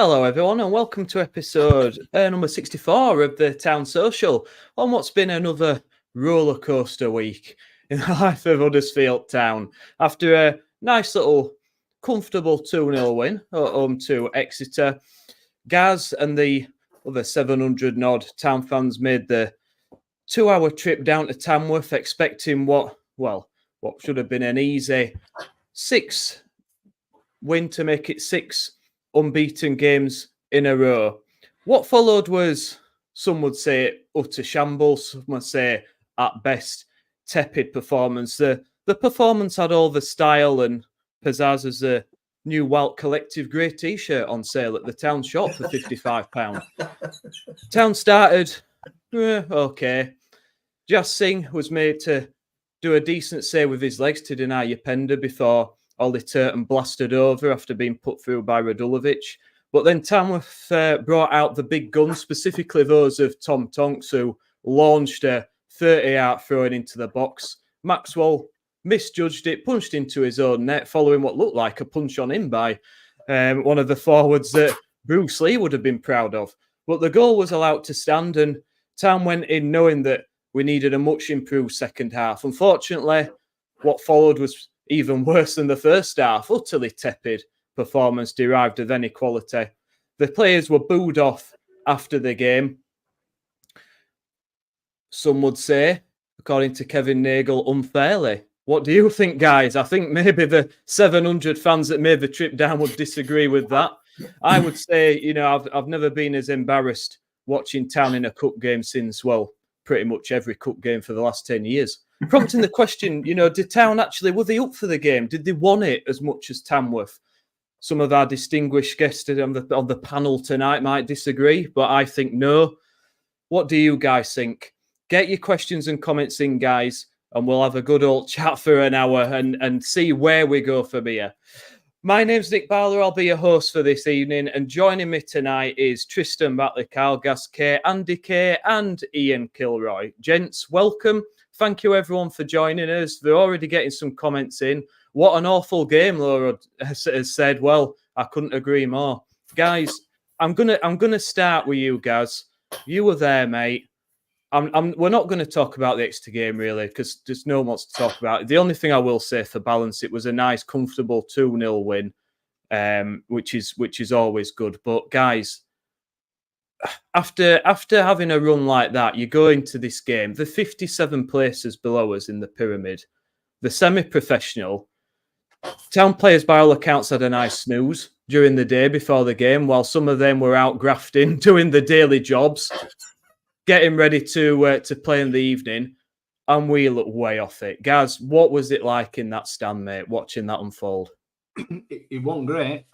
Hello, everyone, and welcome to episode number 64 of the Town Social on what's been another roller coaster week in the life of Huddersfield Town. After a nice little comfortable 2-0 win at home to Exeter, Gaz and the other 700 odd Town fans made the 2-hour trip down to Tamworth, expecting what should have been an easy 6 win to make it 6 unbeaten games in a row. What followed was, some would say, utter shambles. Some would say, at best, tepid performance. The performance had all the style and pizzazz as a new Walt Collective grey T-shirt on sale at the Town shop for £55. Town started, okay. Jas Singh was made to do a decent save with his legs to deny Yapenda before Ollie Turton blasted over after being put through by Radulovic. But then Tamworth brought out the big guns, specifically those of Tom Tonks, who launched a 30-yard throw-in into the box. Maxwell misjudged it, punched into his own net, following what looked like a punch on him by one of the forwards that Bruce Lee would have been proud of. But the goal was allowed to stand, and Town went in knowing that we needed a much improved second half. Unfortunately, what followed was even worse than the first half. Utterly tepid performance derived of any quality. The players were booed off after the game. Some would say, according to Kevin Nagle, unfairly. What do you think, guys? I think maybe the 700 fans that made the trip down would disagree with that. I would say, I've never been as embarrassed watching Town in a cup game since, pretty much every cup game for the last 10 years. Prompting the question, did Town actually, were they up for the game? Did they want it as much as Tamworth? Some of our distinguished guests on the panel tonight might disagree, but I think no. What do you guys think? Get your questions and comments in, guys, and we'll have a good old chat for an hour and see where we go from here. My name's Nick Barlow. I'll be your host for this evening, and joining me tonight is Tristan Batley, Carl Gasquet, Andy Kay, and Ian Kilroy. Gents, welcome. Thank you, everyone, for joining us. They're already getting some comments in. What an awful game, Laura has said. Well, I couldn't agree more. Guys, I'm gonna start with you, Gaz. You were there, mate. We're not going to talk about the Exeter game, really, because there's no much to talk about. The only thing I will say for balance, it was a nice, comfortable 2-0 win, which is always good. But, guys, after having a run like that, you go into this game, the 57 places below us in the pyramid, the semi-professional, Town players by all accounts had a nice snooze during the day before the game, while some of them were out grafting, doing the daily jobs, getting ready to play in the evening, and we look way off it. Gaz, what was it like in that stand, mate, watching that unfold? It wasn't great.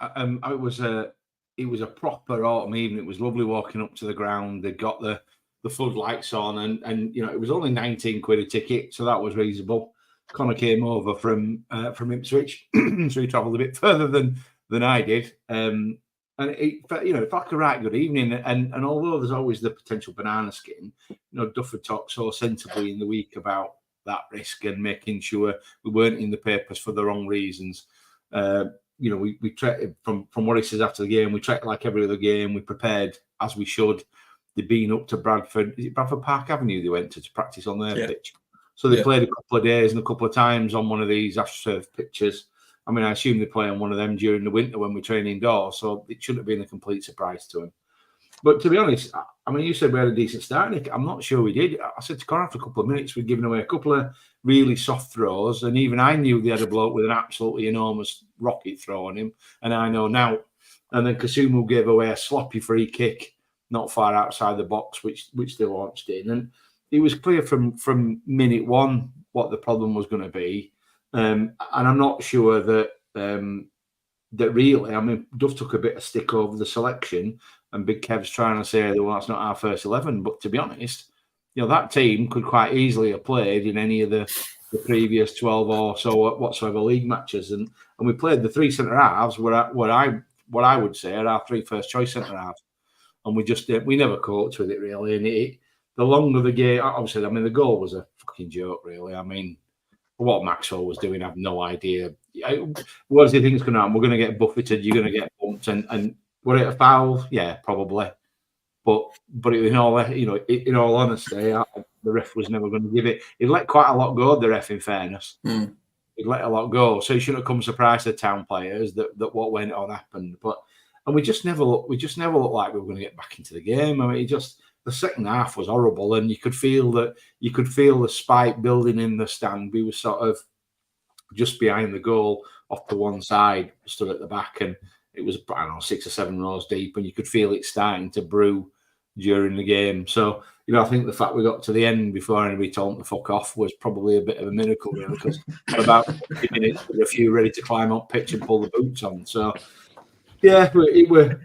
It was a proper autumn evening. It was lovely walking up to the ground. They got the floodlights on, and it was only 19 quid a ticket, so that was reasonable. Connor came over from Ipswich, so he travelled a bit further than I did. And it felt like a right good evening. And although there's always the potential banana skin, Dufford talked so sensibly in the week about that risk and making sure we weren't in the papers for the wrong reasons. We treated from what he says after the game, we treated like every other game. We prepared as we should. They'd been up to Bradford. Is it Bradford Park Avenue they went to practice on their pitch? So they played a couple of days and a couple of times on one of these AstroTurf pitches. I mean, I assume they play on one of them during the winter when we train indoors, so it shouldn't have been a complete surprise to him. But to be honest, I mean, you said we had a decent start, Nick. I'm not sure we did. I said to Connor after a couple of minutes, we'd given away a couple of really soft throws, and even I knew they had a bloke with an absolutely enormous rocket throw on him, and I know now. And then Kasumu gave away a sloppy free kick not far outside the box, which they launched in. And it was clear from minute one what the problem was going to be. And I'm not sure that really, I mean, Duff took a bit of stick over the selection, and Big Kev's trying to say, well, that's not our first 11. But to be honest, that team could quite easily have played in any of the previous 12 or so whatsoever league matches. And we played the three centre halves, what I would say are our three first choice centre halves. And we never coped with it really. And the longer the game, obviously, I mean, the goal was a fucking joke, really. I mean, what Maxwell was doing, I have no idea. What does he think is going to happen? We're going to get buffeted, you're going to get bumped. And Were it a foul? Yeah, probably. But in all honesty, the ref was never going to give it. He let quite a lot go. The ref, in fairness, he let a lot go. So he shouldn't have come surprised to Town players that what went on happened. And we just never looked like we were going to get back into the game. I mean, the second half was horrible, and you could feel the spike building in the stand. We were sort of just behind the goal, off to one side, stood at the back, and it was, I don't know, 6 or 7 rows deep, and you could feel it starting to brew during the game. So, I think the fact we got to the end before anybody told them to fuck off was probably a bit of a miracle, really, because for about 50 minutes, there were a few ready to climb up pitch and pull the boots on. So, yeah, it were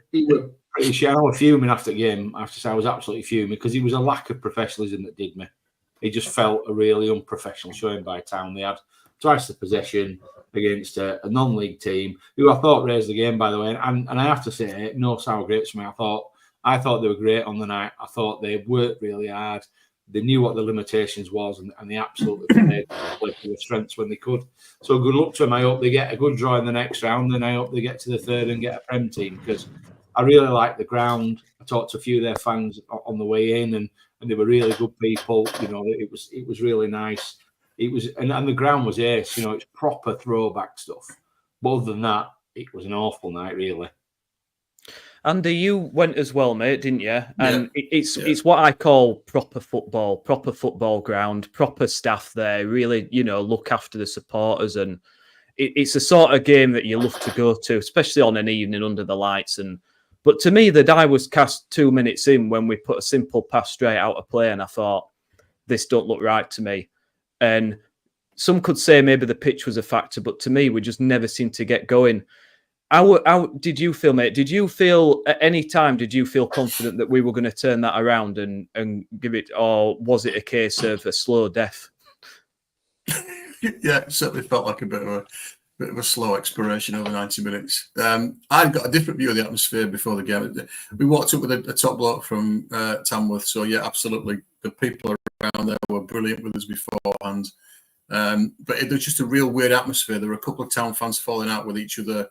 pretty shit. I was fuming after the game. I have to say, I was absolutely fuming because it was a lack of professionalism that did me. It just felt a really unprofessional showing by Town. They had twice the possession against a non-league team who I thought raised the game, by the way. And I have to say, no sour grapes for me. I thought they were great on the night. I thought they worked really hard. They knew what the limitations was, and they absolutely played to their strengths when they could. So good luck to them. I hope they get a good draw in the next round, and I hope they get to the third and get a Prem team, because I really like the ground. I talked to a few of their fans on the way in, and they were really good people. It was really nice. It was, and the ground was ace. It's proper throwback stuff. But other than that, it was an awful night, really. Andy, you went as well, mate, didn't you? And it's what I call proper football ground, proper staff there. Really, look after the supporters, and it's the sort of game that you love to go to, especially on an evening under the lights. But to me, the die was cast 2 minutes in when we put a simple pass straight out of play, and I thought, this don't look right to me. And some could say maybe the pitch was a factor, but to me, we just never seemed to get going. How did you feel, mate? Did you feel at any time, confident that we were going to turn that around and give it, or was it a case of a slow death? Yeah, it certainly felt like a bit of a slow expiration over 90 minutes. I'd got a different view of the atmosphere before the game. We walked up with a top bloke from Tamworth, so yeah, absolutely. The people around there were brilliant with us beforehand. But there's just a real weird atmosphere. There were a couple of Town fans falling out with each other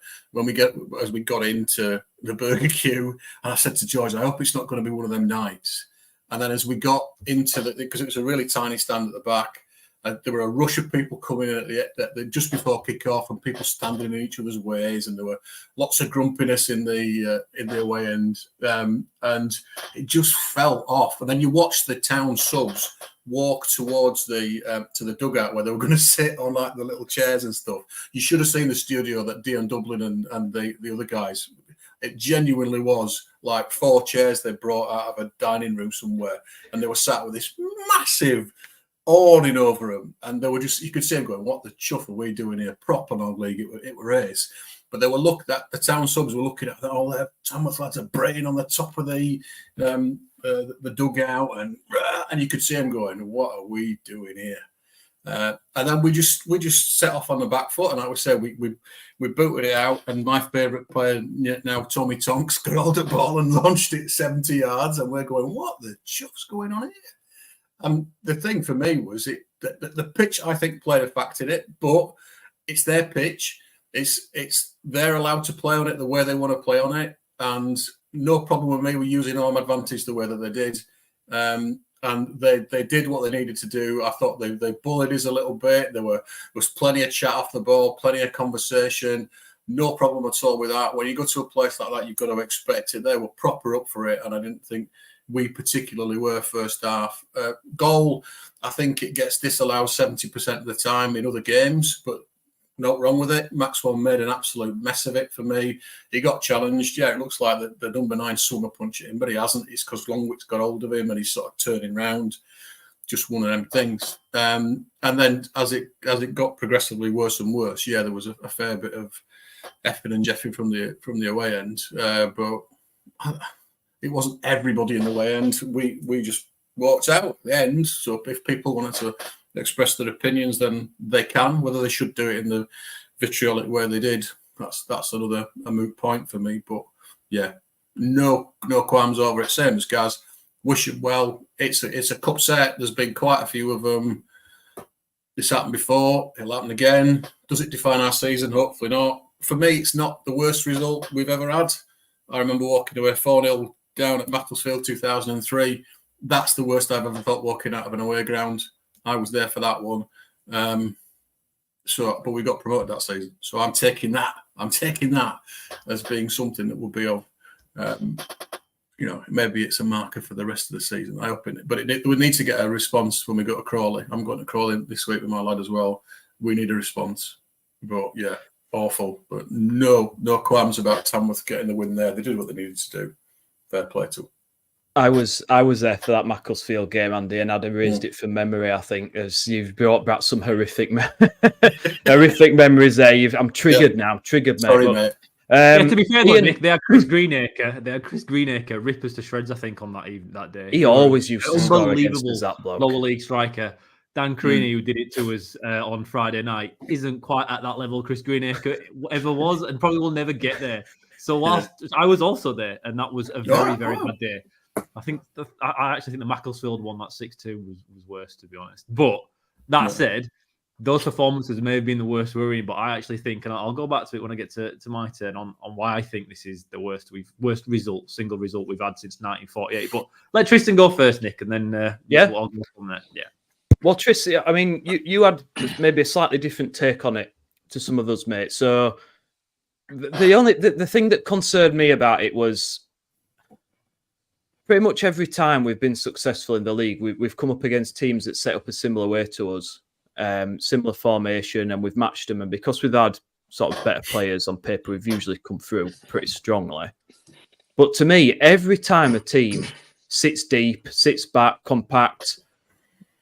as we got into the burger queue. And I said to George, I hope it's not going to be one of them nights. And then as we got into because it was a really tiny stand at the back, there were a rush of people coming in just before kick-off, and people standing in each other's ways, and there were lots of grumpiness in the away end, and it just fell off. And then you watched the Town subs walk towards to the dugout where they were going to sit on like the little chairs and stuff. You should have seen the studio that Dion Dublin and the other guys. It genuinely was like 4 chairs they brought out of a dining room somewhere, and they were sat with this massive awning over them, and they were you could see them going, what the chuff are we doing here? Proper non-league, it were ace. But they were the Town subs were looking at all their Tamworth lads are braying on the top of the dugout, and you could see them going, what are we doing here? And then we just set off on the back foot, and like we said, we booted it out, and my favourite player now, Tommy Tonks, grabbed a ball and launched it 70 yards, and we're going, what the chuff's going on here? And the thing for me was the pitch, I think, played a factor in it, but it's their pitch. They're allowed to play on it the way they want to play on it, and no problem with me. We're using home advantage the way that they did, and they did what they needed to do. I thought they bullied us a little bit. There was plenty of chat off the ball, plenty of conversation. No problem at all with that. When you go to a place like that, you've got to expect it. They were proper up for it, and I didn't think we particularly were first half. Goal, I think it gets disallowed 70% of the time in other games, but not wrong with it. Maxwell made an absolute mess of it for me. He got challenged. Yeah, it looks like the number 9 summer punched him, but he hasn't. It's because Longwick's got hold of him and he's sort of turning round. Just one of them things. And then as it got progressively worse and worse, yeah, there was a fair bit of effing and jeffing from the away end, but it wasn't everybody in the way end. We just walked out at the end. So if people wanted to express their opinions, then they can. Whether they should do it in the vitriolic way they did, that's another moot point for me. But yeah, no qualms over it. Same as Gaz. Wish it well. It's a cup set. There's been quite a few of them. This happened before. It'll happen again. Does it define our season? Hopefully not. For me, it's not the worst result we've ever had. I remember walking away 4-0 down at Macclesfield 2003. That's the worst I've ever felt walking out of an away ground. I was there for that one. But we got promoted that season. So I'm taking that. As being something that will be of, maybe it's a marker for the rest of the season. I hope it, but we need to get a response when we go to Crawley. I'm going to Crawley this week with my lad as well. We need a response. But yeah, awful. But no qualms about Tamworth getting the win there. They did what they needed to do. Fair play to them. I was there for that Macclesfield game, Andy, and I'd erased it from memory. I think as you've brought back some horrific memories there. I'm triggered now. I'm triggered, mate. Sorry, mate. To be fair, though, Nick, they had Chris Greenacre rip us to shreds, I think, on that day. He always used to score against us, that bloke. Lower league striker. Dan Creaney, who did it to us on Friday night, isn't quite at that level Chris Greenacre ever was, and probably will never get there. So whilst I was also there, and that was a very, very bad day. I actually think the Macclesfield one, that 6-2, was worse, to be honest. But that said, those performances may have been the worst worrying, but I actually think, and I'll go back to it when I get to my turn on why I think this is the worst single result we've had since 1948. But let Tristan go first, Nick, and then I'll go from there. Yeah. Well, Tristan, I mean, you had maybe a slightly different take on it to some of us, mate. So the thing that concerned me about it was pretty much every time we've been successful in the league, we've come up against teams that set up a similar way to us, similar formation, and we've matched them. And because we've had sort of better players on paper, we've usually come through pretty strongly. But to me, every time a team sits deep, sits back, compact,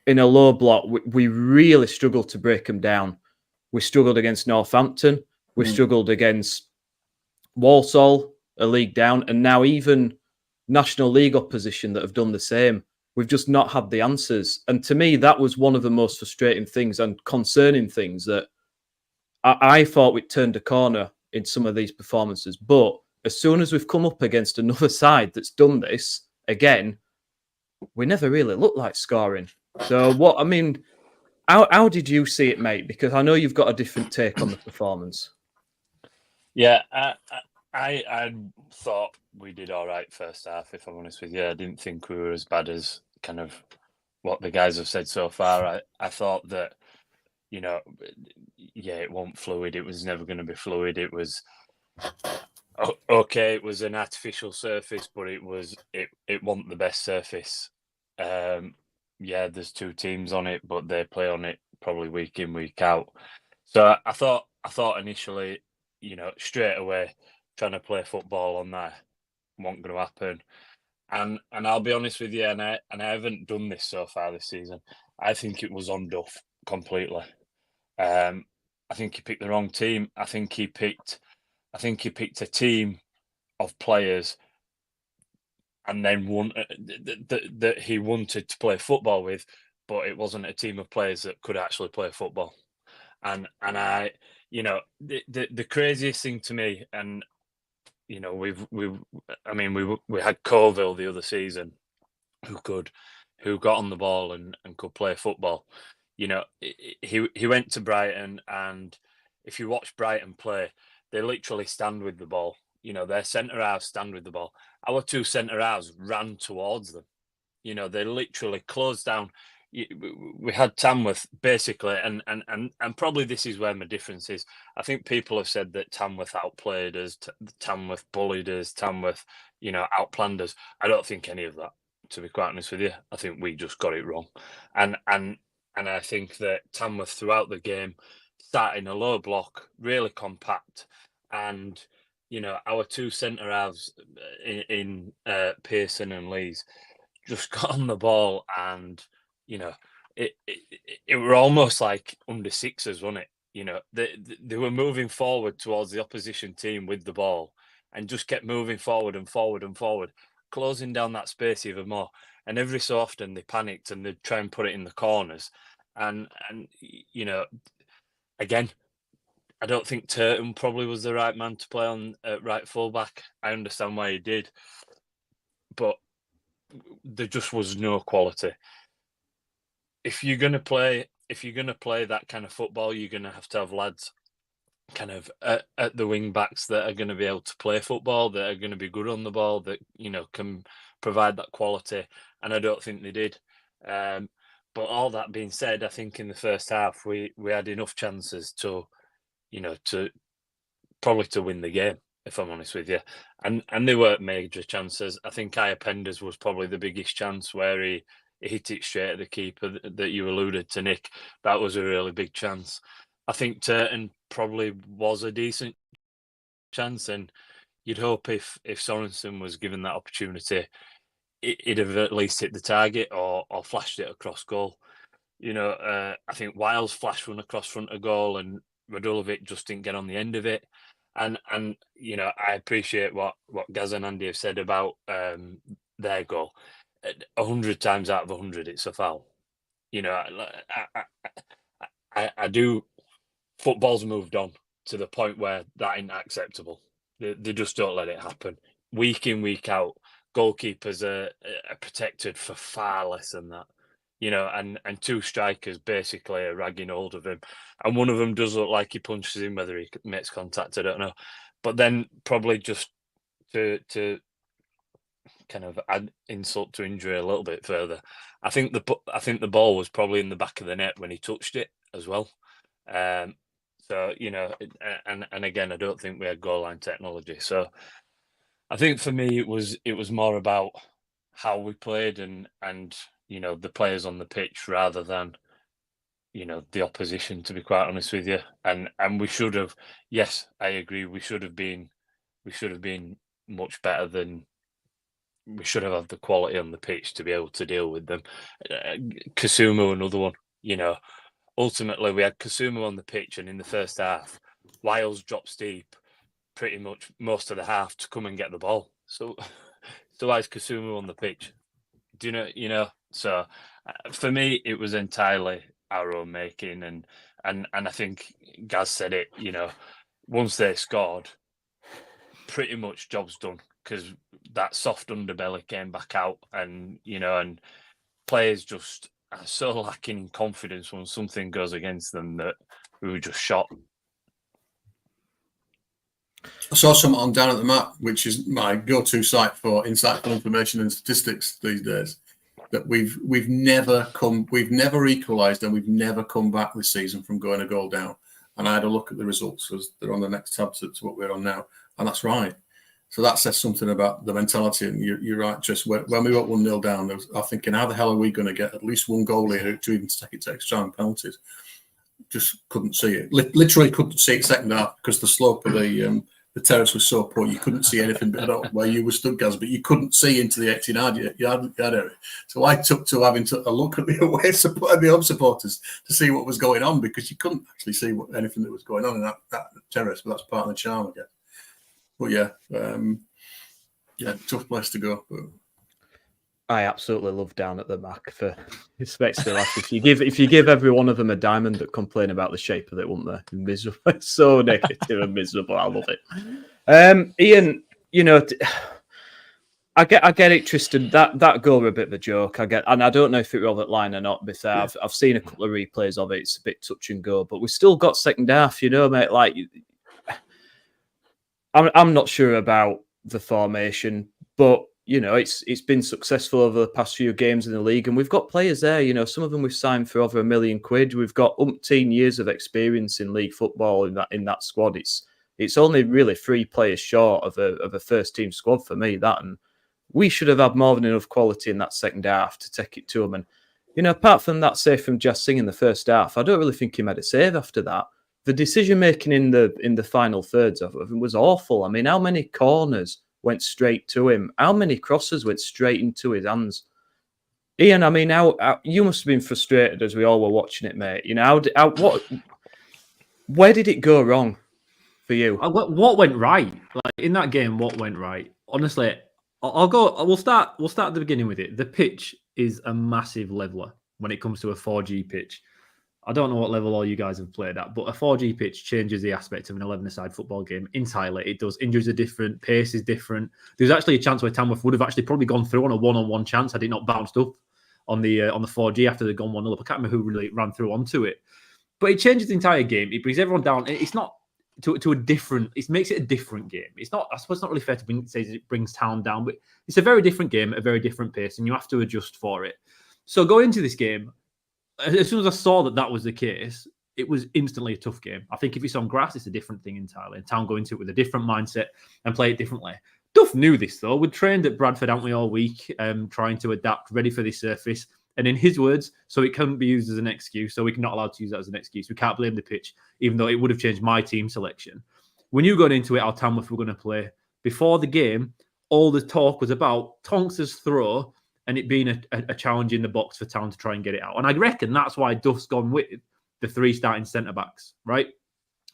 in a low block, we really struggle to break them down. We struggled against Northampton. We struggled against Walsall, a league down, and now even National League opposition that have done the same. We've just not had the answers. And to me, that was one of the most frustrating things and concerning things, that I thought we'd turned a corner in some of these performances. But as soon as we've come up against another side that's done this again, we never really looked like scoring. So how did you see it, mate? Because I know you've got a different take on the performance. Yeah, I thought we did all right first half, if I'm honest with you. I didn't think we were as bad as kind of what the guys have said so far. I thought that, it wasn't fluid. It was never going to be fluid. It was okay. It was an artificial surface, but it wasn't the best surface. There's two teams on it, but they play on it probably week in, week out. So I thought initially, straight away, trying to play football on that wasn't going to happen. And I'll be honest with you, and I haven't done this so far this season. I think it was on Duff completely. I think he picked the wrong team. I think he picked a team of players, and then that he wanted to play football with, but it wasn't a team of players that could actually play football. And I, the craziest thing to me, and we had Colville the other season, who got on the ball and could play football. He went to Brighton, and if you watch Brighton play, they literally stand with the ball. Their centre halves stand with the ball. Our two centre halves ran towards them. They literally closed down. We had Tamworth basically, and probably this is where my difference is. I think people have said that Tamworth outplayed us, Tamworth bullied us, Tamworth, outplanned us. I don't think any of that, to be quite honest with you. I think we just got it wrong, and I think that Tamworth throughout the game started in a low block, really compact, and our two centre halves in Pearson and Lees just got on the ball, and it were almost like under sixes, wasn't it? They were moving forward towards the opposition team with the ball, and just kept moving forward and forward and forward, closing down that space even more. And every so often they panicked and they'd try and put it in the corners, and again, I don't think Turton probably was the right man to play on right fullback. I understand why he did, but there just was no quality. If you're gonna play that kind of football, you're gonna have to have lads kind of at the wing backs that are going to be able to play football, that are going to be good on the ball, that can provide that quality, and I don't think they did. But all that being said, I think in the first half we had enough chances to probably to win the game, if I'm honest with you, and they weren't major chances. I think Pender's was probably the biggest chance where he hit it straight at the keeper that you alluded to, Nick. That was a really big chance. I think Turton probably was a decent chance, and you'd hope if Sorensen was given that opportunity, he'd have at least hit the target or flashed it across goal. I think Wiles flashed one across front of goal, and Radulovic just didn't get on the end of it. And I appreciate what Gaz and Andy have said about their goal. 100 times out of 100, it's a foul. I do. Football's moved on to the point where that ain't acceptable. They just don't let it happen. Week in, week out, goalkeepers are protected for far less than that. And two strikers basically are ragging hold of him. And one of them does look like he punches him, whether he makes contact, I don't know. But then probably just to kind of add insult to injury a little bit further, I think the ball was probably in the back of the net when he touched it as well. So and again, I don't think we had goal line technology. So I think for me, it was more about how we played and the players on the pitch rather than the opposition. To be quite honest with you, and we should have. Yes, I agree. We should have been much better than. We should have had the quality on the pitch to be able to deal with them. Kasumu, another one. Ultimately, we had Kasumu on the pitch, and in the first half, Wiles dropped deep pretty much most of the half to come and get the ball. So why is Kasumu on the pitch? Do you know? So for me, it was entirely our own making, and I think Gaz said it. Once they scored, pretty much job's done because that soft underbelly came back out, and players just are so lacking in confidence when something goes against them that we were just shot. I saw something on Down at the Map, which is my go-to site for insightful information and statistics these days. That we've never equalised and we've never come back this season from going a goal down. And I had a look at the results as they're on the next tab to what we're on now, and that's right. So that says something about the mentality. And you're right, just when we got 1-0 down, I was thinking, how the hell are we going to get at least one goal here to even take it to extra time penalties? Just couldn't see it. Literally couldn't see it second half because the slope of the terrace was so poor you couldn't see anything. I don't know where you were stood, Gaz, but you couldn't see into the 18-yard area. So I took to having a look at the away support, the home supporters, to see what was going on because you couldn't actually see anything that was going on in that terrace. But that's part of the charm, I guess. But tough place to go. But I absolutely love Down at the Mac for respects to that. If you give every one of them a diamond that complain about the shape of it, won't they? Miserable. It's so negative and miserable. I love it. Ian, I get it, Tristan. That goal were a bit of a joke. And I don't know if it were over that line or not. But I've seen a couple of replays of it. It's a bit touch and go, but we still got second half. Mate. Like, I'm not sure about the formation, but it's been successful over the past few games in the league, and we've got players there. Some of them we've signed for over £1 million. We've got umpteen years of experience in league football in that squad. It's only really 3 players short of a first team squad for me. And we should have had more than enough quality in that second half to take it to them. And apart from that save from Jas Singh in the first half, I don't really think he made a save after that. The decision making in the final thirds of it was awful. I mean, how many corners went straight to him? How many crosses went straight into his hands? Ian, I mean, how you must have been frustrated as we all were watching it, mate. Where did it go wrong for you? What went right? Like in that game, what went right? Honestly, we'll start at the beginning with it. The pitch is a massive leveler when it comes to a 4G pitch. I don't know what level all you guys have played at, but a 4G pitch changes the aspect of an 11-a-side football game entirely. It does. Injuries are different. Pace is different. There's actually a chance where Tamworth would have actually probably gone through on a one-on-one chance had it not bounced up on the 4G after they'd gone 1-0 up. I can't remember who really ran through onto it. But it changes the entire game. It brings everyone down. It's not to a different. It makes it a different game. It's not. I suppose it's not really fair to say it brings Town down, but it's a very different game at a very different pace, and you have to adjust for it. So going into this game, as soon as I saw that was the case, it was instantly a tough game. I think if it's on grass, it's a different thing entirely. And Town go into it with a different mindset and play it differently. Duff knew this, though. We'd trained at Bradford, haven't we, all week, trying to adapt, ready for this surface. And in his words, so it couldn't be used as an excuse. So we're not allowed to use that as an excuse. We can't blame the pitch, even though it would have changed my team selection. When you got into it, how Tamworth were going to play, before the game, all the talk was about Tonks' throw and it being a challenge in the box for Town to try and get it out. And I reckon that's why Duff's gone with the 3 starting centre-backs, right?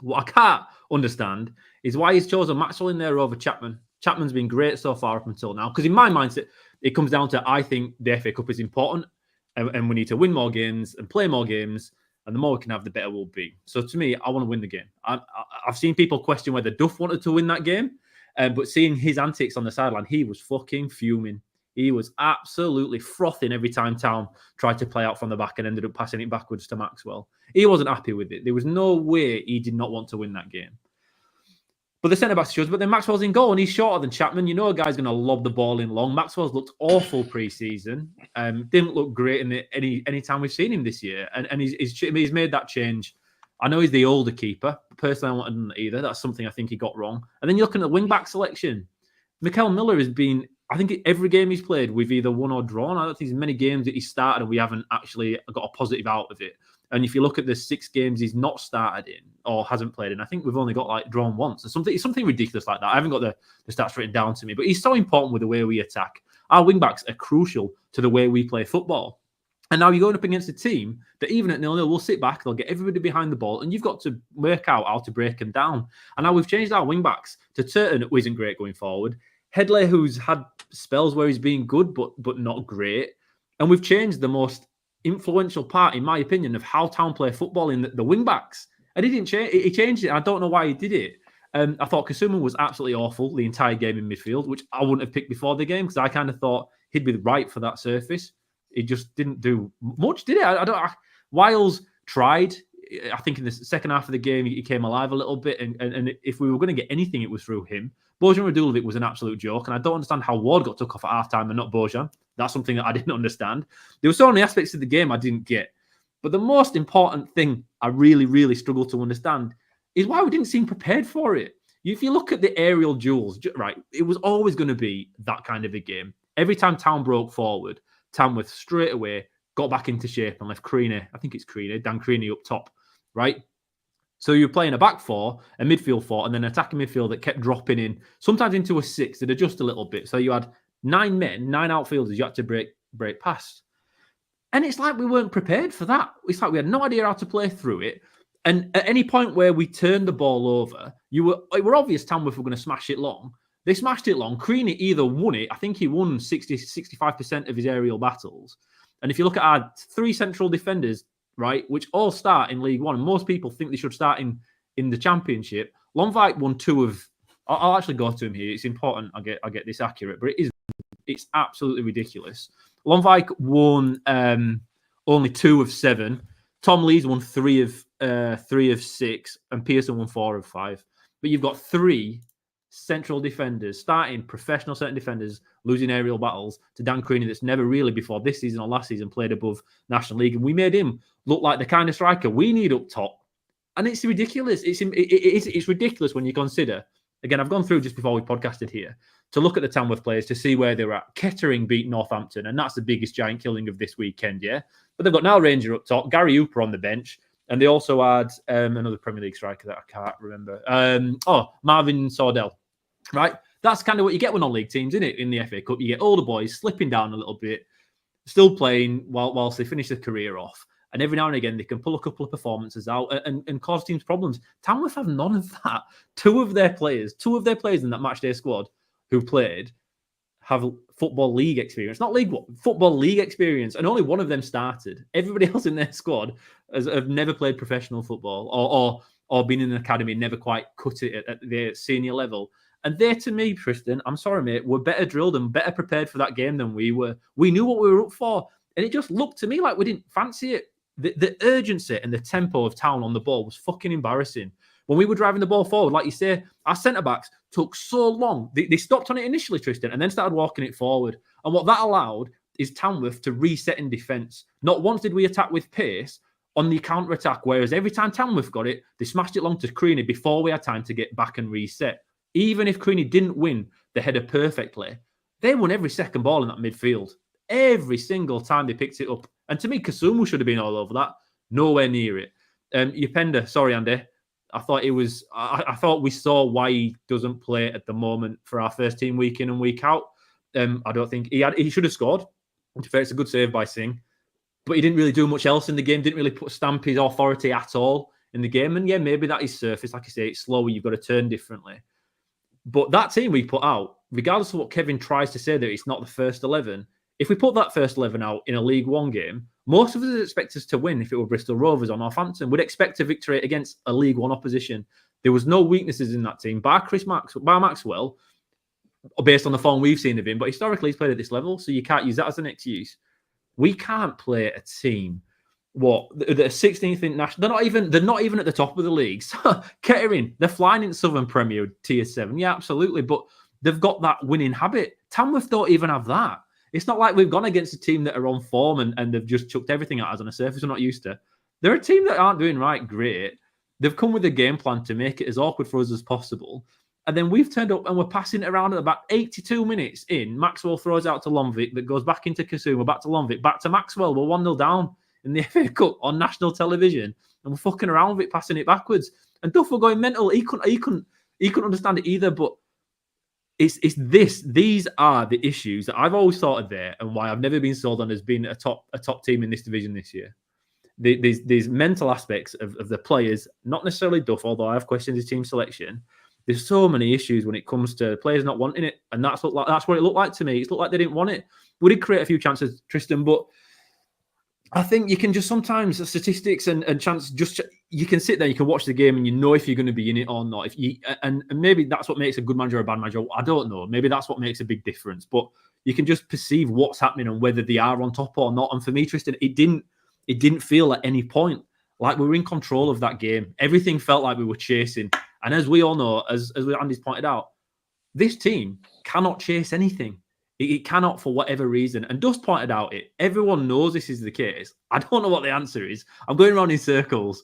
What I can't understand is why he's chosen Maxwell in there over Chapman. Chapman's been great so far up until now. Because in my mindset, it comes down to, I think the FA Cup is important and we need to win more games and play more games. And the more we can have, the better we'll be. So to me, I want to win the game. I've seen people question whether Duff wanted to win that game. But seeing his antics on the sideline, he was fucking fuming. He was absolutely frothing every time Town tried to play out from the back and ended up passing it backwards to Maxwell. He wasn't happy with it. There was no way he did not want to win that game. But the centre-backs shows, but then Maxwell's in goal and he's shorter than Chapman. You know a guy's going to lob the ball in long. Maxwell's looked awful pre-season. Didn't look great in any time we've seen him this year. And he's made that change. I know he's the older keeper. Personally, I wanted either. That's something I think he got wrong. And then you're looking at the wing-back selection. Mikel Miller has been... I think every game he's played, we've either won or drawn. I don't think there's many games that he started and we haven't actually got a positive out of it. And if you look at the 6 games he's not started in or hasn't played in, I think we've only got like drawn once. It's something ridiculous like that. I haven't got the stats written down to me, but he's so important with the way we attack. Our wing-backs are crucial to the way we play football. And now you're going up against a team that even at 0-0 will sit back, they'll get everybody behind the ball, and you've got to work out how to break them down. And now we've changed our wing-backs to Turton, who isn't great going forward. Headley, who's had spells where he's been good, but not great. And we've changed the most influential part, in my opinion, of how Town play football in the wing-backs. And he didn't change. He changed it. I don't know why he did it. I thought Kasuma was absolutely awful the entire game in midfield, which I wouldn't have picked before the game because I kind of thought he'd be right for that surface. He just didn't do much, did it? Wiles tried. I think in the second half of the game, he came alive a little bit. And if we were going to get anything, it was through him. Bojan Radulovic was an absolute joke. And I don't understand how Ward got took off at halftime and not Bojan. That's something that I didn't understand. There were so many aspects of the game I didn't get. But the most important thing I really, really struggle to understand is why we didn't seem prepared for it. If you look at the aerial duels, right, it was always going to be that kind of a game. Every time Town broke forward, Tamworth straight away got back into shape and left Creaney, I think it's Creaney, Dan Creaney up top, right? So you're playing a back 4, a midfield 4, and then an attacking midfield that kept dropping in, sometimes into a 6, that adjust a little bit. So you had 9 men, 9 outfielders you had to break past. And it's like we weren't prepared for that. It's like we had no idea how to play through it. And at any point where we turned the ball over, it were obvious Tamworth were going to smash it long. They smashed it long. Creaney either won it. I think he won 65% of his aerial battles. And if you look at our 3 central defenders, right, which all start in League One, and most people think they should start in the Championship, Lonvike won 2 of... I'll actually go to him here. It's important I get this accurate, but it's absolutely ridiculous. Lonvike won only 2 of 7. Tom Lees won 3 of 6, and Pearson won 4 of 5. But you've got 3 central defenders, starting professional centre defenders, losing aerial battles to Dan Creaney that's never really before this season or last season played above National League. And we made him look like the kind of striker we need up top. And it's ridiculous. It's ridiculous when you consider, again, I've gone through just before we podcasted here, to look at the Tamworth players to see where they're at. Kettering beat Northampton, and that's the biggest giant killing of this weekend, yeah? But they've got Niall Ranger up top, Gary Hooper on the bench, and they also had another Premier League striker that I can't remember. Marvin Sordell, right? That's kind of what you get with non-league teams, isn't it? In the FA Cup, you get older boys slipping down a little bit, still playing whilst they finish their career off. And every now and again, they can pull a couple of performances out and cause teams problems. Tamworth have none of that. 2 of their players in that matchday squad who played have Football League experience. Not League One, Football League experience. And only one of them started. Everybody else in their squad have never played professional football or been in an academy and never quite cut it at the senior level. And they, to me, Tristan, I'm sorry, mate, were better drilled and better prepared for that game than we were. We knew what we were up for. And it just looked to me like we didn't fancy it. The urgency and the tempo of Town on the ball was fucking embarrassing. When we were driving the ball forward, like you say, our centre-backs took so long. They stopped on it initially, Tristan, and then started walking it forward. And what that allowed is Tamworth to reset in defence. Not once did we attack with pace on the counter-attack, whereas every time Tamworth got it, they smashed it long to Creaney before we had time to get back and reset. Even if Creaney didn't win the header perfectly, they won every second ball in that midfield. Every single time they picked it up. And to me, Kasumu should have been all over that. Nowhere near it. Upenda, sorry, Andy. I thought it was. I thought we saw why he doesn't play at the moment for our first team week in and week out. I don't think he should have scored. To be fair, it's a good save by Singh, but he didn't really do much else in the game. Didn't really stamp his authority at all in the game. And yeah, maybe that is surface. Like I say, it's slower. You've got to turn differently. But that team we put out, regardless of what Kevin tries to say that it's not the first 11, if we put that first 11 out in a League One game, most of us expect us to win if it were Bristol Rovers or Northampton. We'd expect a victory against a League One opposition. There was no weaknesses in that team, bar Maxwell, based on the form we've seen of him, but historically he's played at this level, so you can't use that as an excuse. We can't play a team the 16th in national. They're not even at the top of the leagues. Kettering, they're flying in Southern Premier Tier 7. Yeah, absolutely. But they've got that winning habit. Tamworth don't even have that. It's not like we've gone against a team that are on form and they've just chucked everything at us on a surface we're not used to. They're a team that aren't doing great. They've come with a game plan to make it as awkward for us as possible. And then we've turned up and we're passing it around at about 82 minutes in. Maxwell throws out to Lonvik that goes back into Kasumu, back to Lonvik, back to Maxwell. We're 1-0 down in the FA Cup on national television, and we're fucking around with it, passing it backwards. And Duff were going mental. He couldn't understand it either. But it's this. These are the issues that I've always thought of there, and why I've never been sold on as being a top team in this division this year. These mental aspects of the players, not necessarily Duff, although I have questioned his team selection. There's so many issues when it comes to players not wanting it, and that's what it looked like to me. It looked like they didn't want it. We did create a few chances, Tristan, but I think you can just sometimes statistics and chance. You can sit there, you can watch the game, and you know if you're going to be in it or not. And maybe that's what makes a good manager or a bad manager. I don't know. Maybe that's what makes a big difference. But you can just perceive what's happening and whether they are on top or not. And for me, Tristan, it didn't feel at any point like we were in control of that game. Everything felt like we were chasing. And as we all know, as Andy's pointed out, this team cannot chase anything. It cannot for whatever reason. And Dust pointed out it. Everyone knows this is the case. I don't know what the answer is. I'm going around in circles.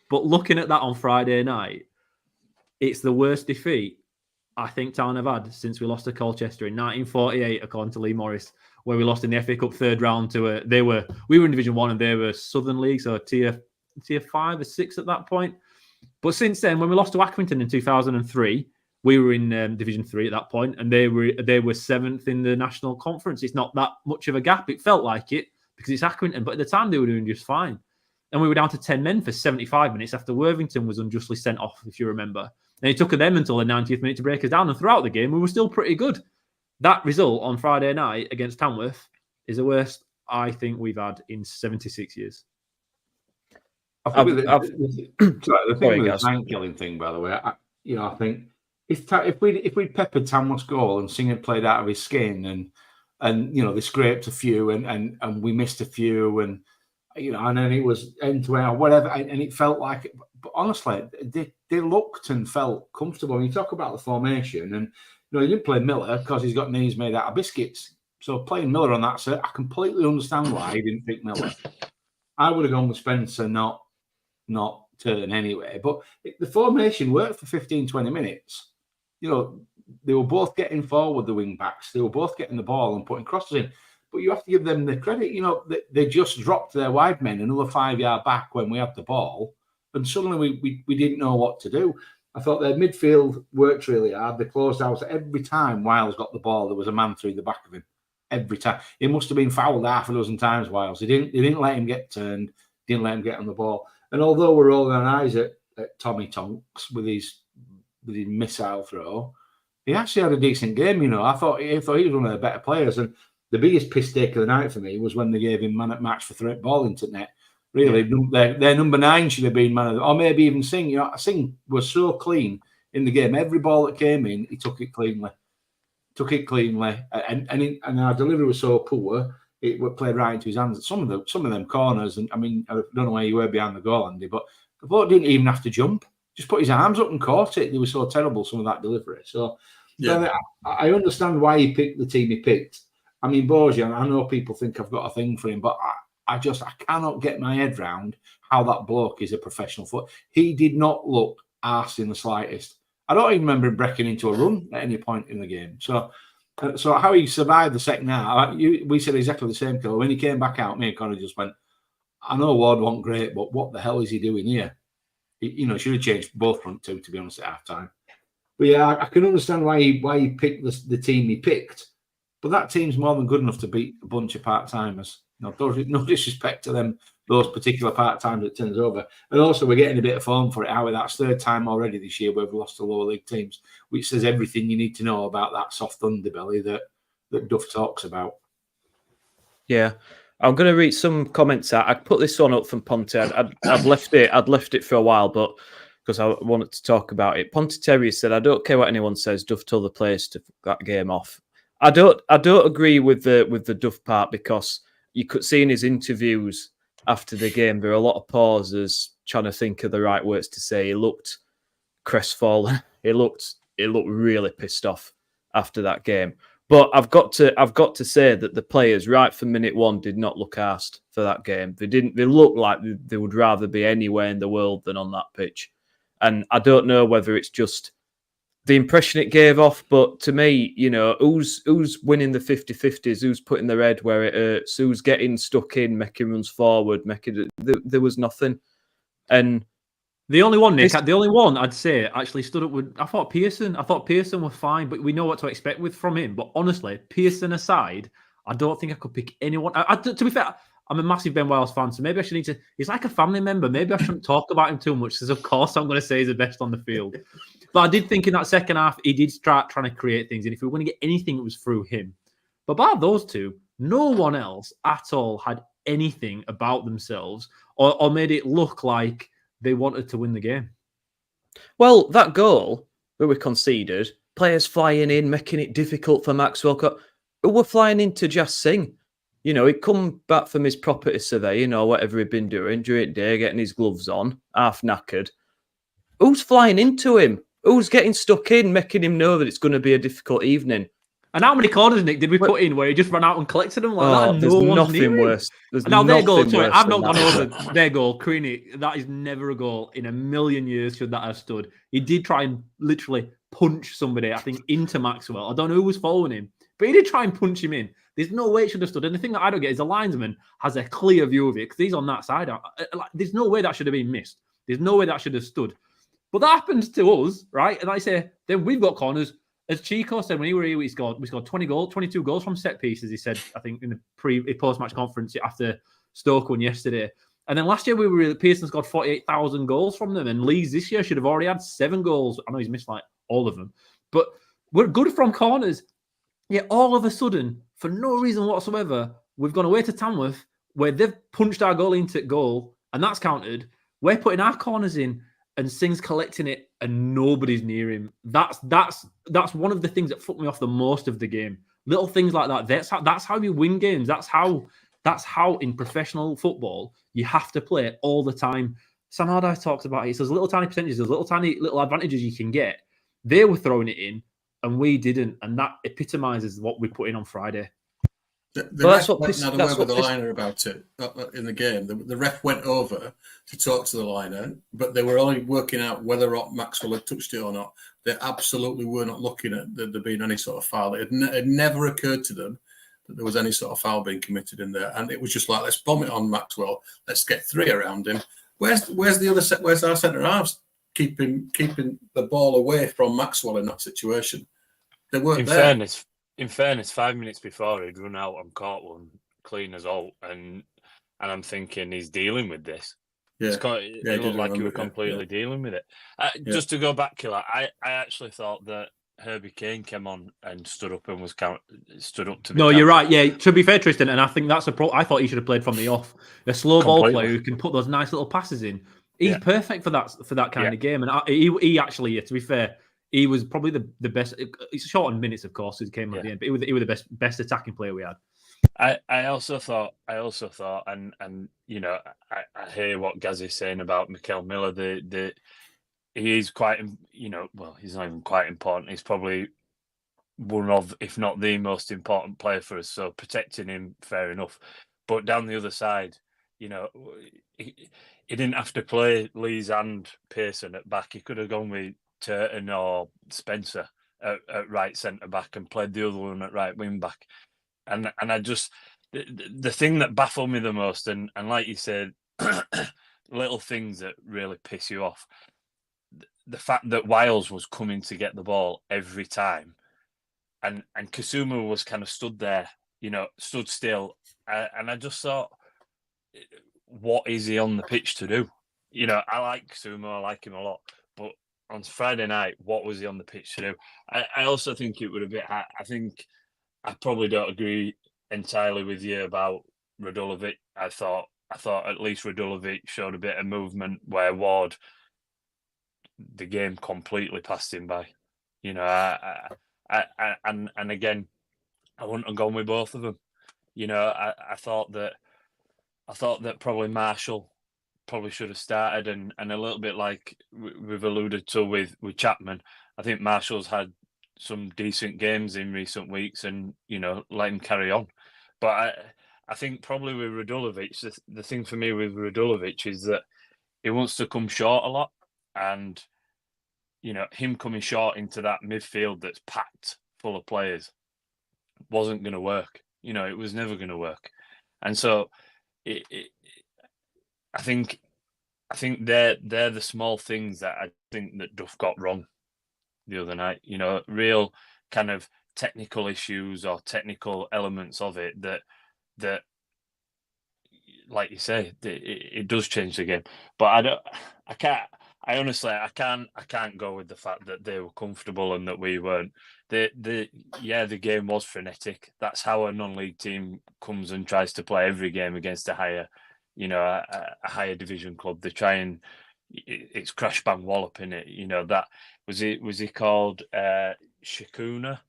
But looking at that on Friday night, it's the worst defeat I think Town have had since we lost to Colchester in 1948, according to Lee Morris, where we lost in the FA Cup third round to we were in Division 1 and they were Southern League, so tier 5 or 6 at that point. But since then, when we lost to Accrington in 2003, we were in Division 3 at that point, and they were 7th in the National Conference. It's not that much of a gap. It felt like it because it's Accrington, but at the time they were doing just fine. And we were down to 10 men for 75 minutes after Worthington was unjustly sent off, if you remember. And it took them until the 90th minute to break us down. And throughout the game, we were still pretty good. That result on Friday night against Tamworth is the worst I think we've had in 76 years. I think the thing with the time killing thing, by the way, I think if we'd peppered Tamworth's goal and Singh had played out of his skin and they scraped a few and we missed a few and then it was end to end or whatever, and it felt like it. But honestly, they looked and felt comfortable. When you talk about the formation, and he didn't play Miller because he's got knees made out of biscuits. So playing Miller on that set, I completely understand why he didn't pick Miller. I would have gone with Spencer, not Turn anyway. But the formation worked for 15, 20 minutes. They were both getting forward, the wing backs. They were both getting the ball and putting crosses in. But you have to give them the credit. They just dropped their wide men another 5 yard back when we had the ball. And suddenly we didn't know what to do. I thought their midfield worked really hard. They closed out every time Wiles got the ball. There was a man through the back of him. Every time. He must have been fouled half a dozen times, Wiles. They didn't let him get turned. Didn't let him get on the ball. And although we're rolling our eyes at Tommy Tonks with his missile throw, he actually had a decent game. I thought he was one of the better players. And the biggest piss take of the night for me was when they gave him man at match for threat ball into net. Really, their number 9 should have been man of the, or maybe even Singh. Singh was so clean in the game. Every ball that came in, he took it cleanly. And our delivery was so poor, it would play right into his hands. Some of them corners, and I don't know where you were behind the goal, Andy, but the ball didn't even have to jump. just put his arms up and caught it. They were so terrible, some of that delivery. So Yeah. I understand why he picked the team he picked. I mean, Bojan, I know people think I've got a thing for him, but I cannot get my head round how that bloke is a professional foot. He did not look arsed in the slightest. I don't even remember him breaking into a run at any point in the game. So how he survived the second half, we said exactly the same, Cole. When he came back out, me and Conor just went, I know Ward wasn't great, but what the hell is he doing here? He should have changed both front two, to be honest, at half time. But yeah, I can understand why he picked the team he picked. But that team's more than good enough to beat a bunch of part-timers. No disrespect to them, those particular part-timers that turns over. And also, we're getting a bit of form for it, Howie. That's third time already this year where we've lost to lower league teams, which says everything you need to know about that soft underbelly that Duff talks about. Yeah. I'm going to read some comments out. I put this one up from Ponte. I'd left it for a while, but because I wanted to talk about it. Ponte Terry said, "I don't care what anyone says. Duff told the players to that game off." I don't agree with the Duff part, because you could see in his interviews after the game there were a lot of pauses trying to think of the right words to say. He looked crestfallen. He looked really pissed off after that game. But I've got to say that the players, right from minute one, did not look arsed for that game. They didn't. They looked like they would rather be anywhere in the world than on that pitch. And I don't know whether it's just the impression it gave off, but to me, who's winning the 50-50s, who's putting their head where it hurts, who's getting stuck in, making runs forward, there was nothing. And the only one, Nick, the only one I'd say actually stood up with, I thought Pearson was fine, but we know what to expect from him. But honestly, Pearson aside, I don't think I could pick anyone. To be fair, I'm a massive Ben Wiles fan, so maybe I should need to. He's like a family member. Maybe I shouldn't talk about him too much, because of course I'm going to say he's the best on the field. But I did think in that second half, he did start trying to create things, and if we were going to get anything, it was through him. But by those two, no one else at all had anything about themselves or made it look like they wanted to win the game. Well, that goal that we conceded, players flying in, making it difficult for Maxwell. Who were flying into Jas Singh? He'd come back from his property survey, whatever he'd been doing during the day, getting his gloves on, half knackered. Who's flying into him? Who's getting stuck in, making him know that it's going to be a difficult evening? And how many corners, Nick, did we put in where he just ran out and collected them like that? And there's nothing worse. Now, their goal, sorry, I've not gone over their goal. Creaney, that is never a goal in a million years should that have stood. He did try and literally punch somebody, I think, into Maxwell. I don't know who was following him, but he did try and punch him in. There's no way it should have stood. And the thing that I don't get is the linesman has a clear view of it, because he's on that side. There's no way that should have been missed. There's no way that should have stood. But that happens to us, right? And I say, then we've got corners. As Chico said when he were here, we scored 22 goals from set pieces, he said, I think, in the post-match conference after Stoke won yesterday. And then last year, Pearson scored 48,000 goals from them, and Leeds this year should have already had 7 goals. I know he's missed like all of them. But we're good from corners. Yet all of a sudden, for no reason whatsoever, we've gone away to Tamworth, where they've punched our goal into goal, and that's counted. We're putting our corners in, and Singh's collecting it, and nobody's near him. That's one of the things that fucked me off the most of the game. Little things like that. That's how you win games. That's how in professional football you have to play all the time. Sam Allardyce talks about it. He says little tiny percentages, little advantages you can get. They were throwing it in, and we didn't, and that epitomises what we put in on Friday. The ref had a word with the liner about it in the game. The ref went over to talk to the liner, but they were only working out whether or not Maxwell had touched it or not. They absolutely were not looking at there being any sort of foul. It never occurred to them that there was any sort of foul being committed in there, and it was just like, let's bomb it on Maxwell. Let's get 3 around him. Where's the other set? Where's our centre halves keeping the ball away from Maxwell in that situation? They weren't there. In fairness, 5 minutes before he'd run out and caught one clean as all, and I'm thinking he's dealing with this. Yeah, it looked like he was completely dealing with it. Just to go back, Killer, I actually thought that Herbie Kane came on and stood up and stood up to. No, you're right. Yeah, to be fair, Tristan, and I think that's I thought he should have played from the off. A slow ball player who can put those nice little passes in. He's perfect for that kind of game, and he actually, to be fair. He was probably the best. It's short on minutes, of course, as he came at the end. But he was the best attacking player we had. I also thought, and I hear what Gazzy's saying about Mikel Miller. he is quite, well, he's not even quite important. He's probably one of, if not the most important player for us. So protecting him, fair enough. But down the other side, he didn't have to play Lees and Pearson at back. He could have gone with Turton or Spencer at right centre back and played the other one at right wing back. And I just, the thing that baffled me the most, and like you said, little things that really piss you off. The fact that Wiles was coming to get the ball every time, and Kasuma was kind of stood there, stood still, and I just thought, what is he on the pitch to do? I like Kasuma, I like him a lot, but on Friday night, what was he on the pitch to do? I also think it would have been. I think I probably don't agree entirely with you about Radulovic. I thought at least Radulovic showed a bit of movement where Ward, the game completely passed him by. And again, I wouldn't have gone with both of them. I thought that probably Marshall probably should have started, and a little bit like we've alluded to with Chapman. I think Marshall's had some decent games in recent weeks, and let him carry on. But I think probably with Radulovic, the thing for me with Radulovic is that he wants to come short a lot, and him coming short into that midfield that's packed full of players wasn't going to work. It was never going to work, and so I think they're the small things that I think that Duff got wrong the other night. Real kind of technical issues or technical elements of it that like you say, it does change the game. But I can't go with the fact that they were comfortable and that we weren't. The game was frenetic. That's how a non-league team comes and tries to play every game against a higher, a higher division club. They try and it's crash bang wallop in it. That was he called Shikuna,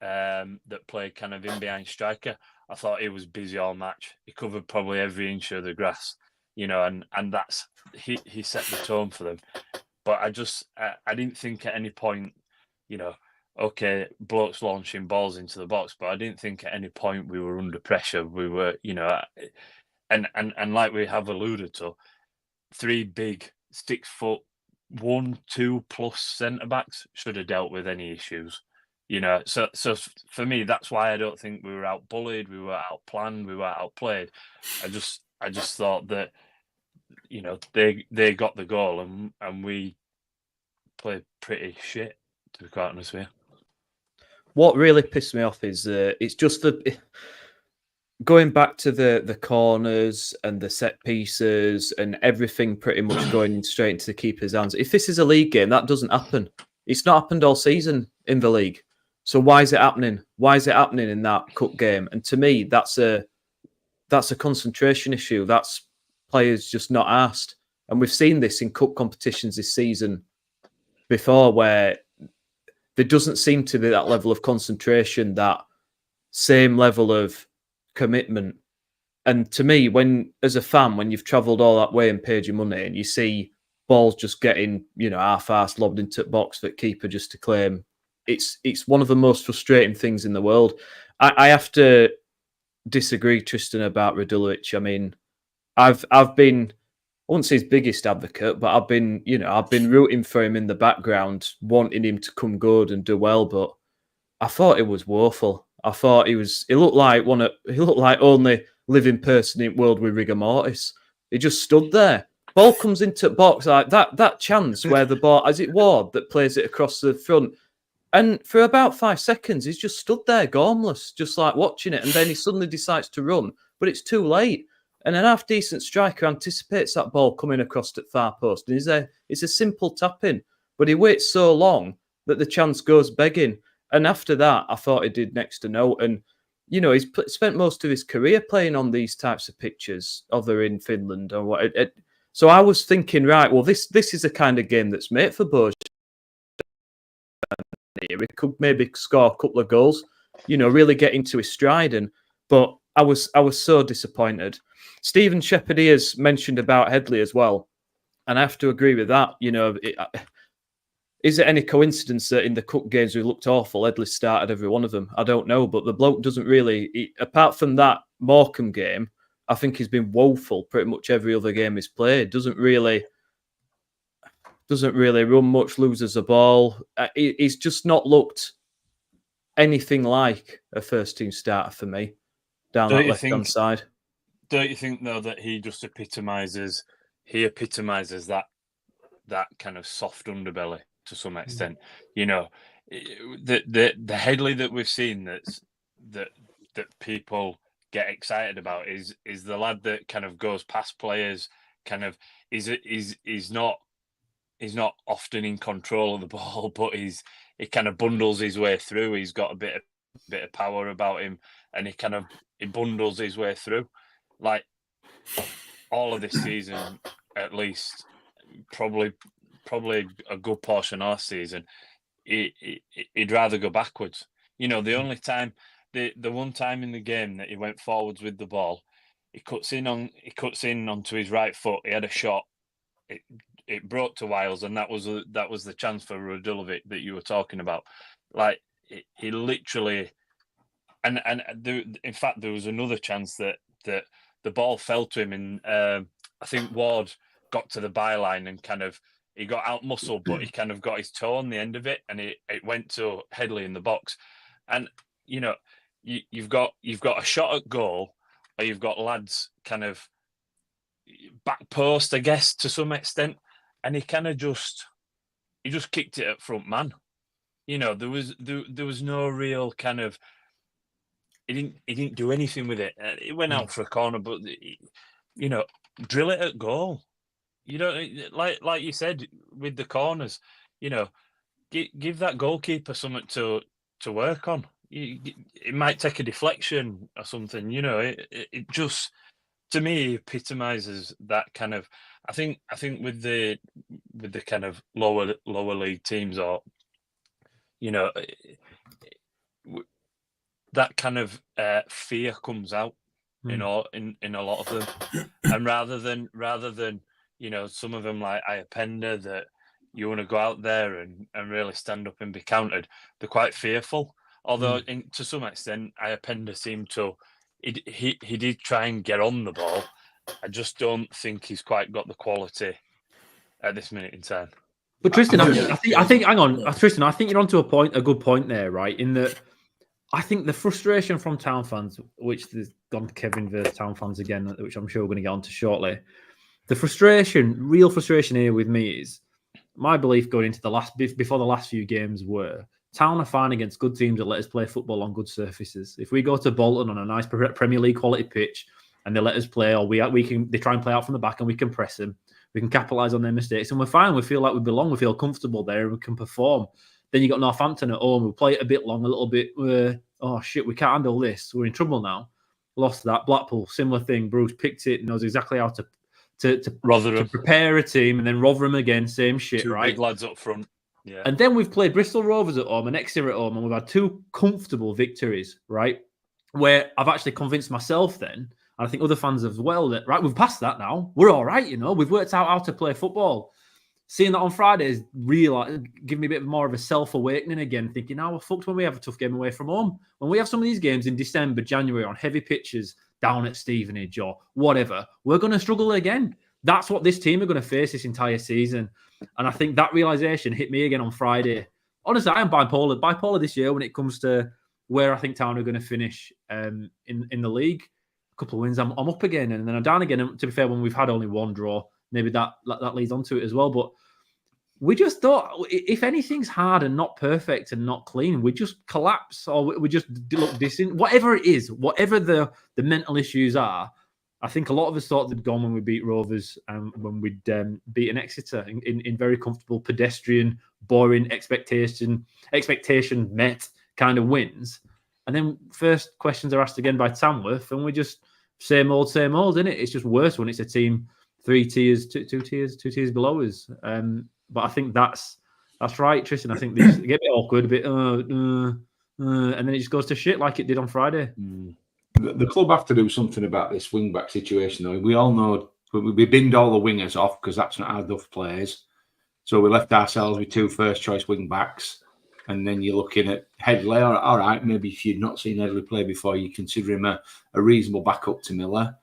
that played kind of in behind striker. I thought he was busy all match. He covered probably every inch of the grass, and that's he set the tone for them. But I didn't think at any point, okay, blokes launching balls into the box, but I didn't think at any point we were under pressure. We were, and like we have alluded to, 3 big 6 foot 1, 2+ centre backs should have dealt with any issues. So for me, that's why I don't think we were out bullied, we were outplanned, we were outplayed. I just thought that they got the goal and we played pretty shit, to be quite honest with you. What really pissed me off is it's just going back to the corners and the set pieces and everything pretty much going straight into the keeper's hands. If this is a league game, that doesn't happen. It's not happened all season in the league. So why is it happening? Why is it happening in that cup game? And to me, that's a concentration issue. That's players just not asked. And we've seen this in cup competitions this season before, where there doesn't seem to be that level of concentration, that same level of commitment. And to me, as a fan, when you've travelled all that way and paid your money and you see balls just getting, half-assed lobbed into the box that keeper just to claim, it's one of the most frustrating things in the world. I have to disagree, Tristan, about Radulovic. I mean, I've been, I wouldn't say his biggest advocate, but I've been rooting for him in the background, wanting him to come good and do well. But I thought it was woeful. I thought he looked like only living person in the world with rigor mortis. He just stood there. Ball comes into the box like that chance where the ball, as it Ward that plays it across the front. And for about 5 seconds, he's just stood there, gormless, just like watching it. And then he suddenly decides to run, but it's too late. And an half-decent striker anticipates that ball coming across the far post. And it's a simple tap-in, but he waits so long that the chance goes begging. And after that, I thought he did next to no. And, he's spent most of his career playing on these types of pitches, other in Finland or what. So I was thinking, right, well, this is the kind of game that's made for Bojan. He could maybe score a couple of goals, really get into his stride. But I was so disappointed. Stephen Shepherd has mentioned about Headley as well, and I have to agree with that. Is it any coincidence that in the cup games we looked awful, Headley started every one of them? I don't know, but the bloke doesn't really, apart from that Morecambe game, I think he's been woeful pretty much every other game he's played. Doesn't really run much, loses the ball. He's just not looked anything like a first team starter for me down that left hand side. Don't you think though that he just epitomises that kind of soft underbelly to some extent? You know, the Headley that we've seen that people get excited about is the lad that kind of goes past players, kind of is not often in control of the ball, but he kind of bundles his way through. He's got a bit of power about him, and he bundles his way through. Like all of this season, at least, probably a good portion of last season, he'd rather go backwards. You know, the only time, the one time in the game that he went forwards with the ball, he cuts in onto his right foot. He had a shot. It broke to Wiles, and that was the chance for Radulovic that you were talking about. Like he literally, and in fact there was another chance that the ball fell to him, and I think Ward got to the byline and kind of he got out muscled, but he kind of got his toe on the end of it, and it went to Headley in the box. And you know, you've got a shot at goal, or you've got lads kind of back post, I guess, to some extent. And he just kicked it at front man. You know, there was no real kind of. He didn't do anything with it. It went out for a corner, but you know, drill it at goal. You don't like you said with the corners. You know, give that goalkeeper something to work on. It might take a deflection or something. You know, it just, to me, epitomises that kind of. I think with the kind of lower league teams, or you know, that kind of fear comes out in a lot of them, and rather than you know, some of them like Iapenda, that you want to go out there and really stand up and be countered, they're quite fearful. Although to some extent Iapenda seemed to he did try and get on the ball. I just don't think he's quite got the quality at this minute in time. But Tristan, I think hang on, Tristan, I think you're onto a good point there, right? In that, I think the frustration from Town fans, which there's gone Kevin versus Town fans again, which I'm sure we're going to get onto shortly. The real frustration here with me is my belief going into before the last few games were Town are fine against good teams that let us play football on good surfaces. If we go to Bolton on a nice Premier League quality pitch, and they let us play, or they try and play out from the back, and we can press them. We can capitalise on their mistakes, and we're fine. We feel like we belong. We feel comfortable there, and we can perform. Then you got Northampton at home. We play it a bit long, a little bit. Oh shit, we can't handle this. We're in trouble now. Lost that. Blackpool, similar thing. Bruce picked it, knows exactly how to prepare a team, and then Rotherham again, same shit. Two right? Big lads up front. Yeah. And then we've played Bristol Rovers at home and Exeter at home, and we've had two comfortable victories, right? Where I've actually convinced myself then. And I think other fans as well, that right, we've passed that now. We're all right, you know. We've worked out how to play football. Seeing that on Friday is giving me a bit more of a self-awakening again, thinking, we're fucked when we have a tough game away from home. When we have some of these games in December, January, on heavy pitches down at Stevenage or whatever, we're going to struggle again. That's what this team are going to face this entire season. And I think that realisation hit me again on Friday. Honestly, I am bipolar this year when it comes to where I think Town are going to finish in the league. A couple of wins, I'm up again, and then I'm down again. And to be fair, when we've had only one draw, maybe that leads onto it as well. But we just thought, if anything's hard and not perfect and not clean, we just collapse, or we just look distant. Whatever it is, whatever the mental issues are, I think a lot of us thought they'd gone when we beat Rovers and when we'd beaten Exeter in very comfortable, pedestrian, boring, expectation met kind of wins. And then first questions are asked again by Tamworth, and we just same old, isn't it? It's just worse when it's a team two tiers below us. But I think that's right, Tristan. I think these get a bit awkward, a bit, and then it just goes to shit like it did on Friday. The club have to do something about this wing back situation, though. We all know we binned all the wingers off because that's not our duff players. So we left ourselves with 2 first-choice wing-backs. And then you're looking at Headley. All right, maybe if you'd not seen Headley play before, you consider him a reasonable backup to Miller.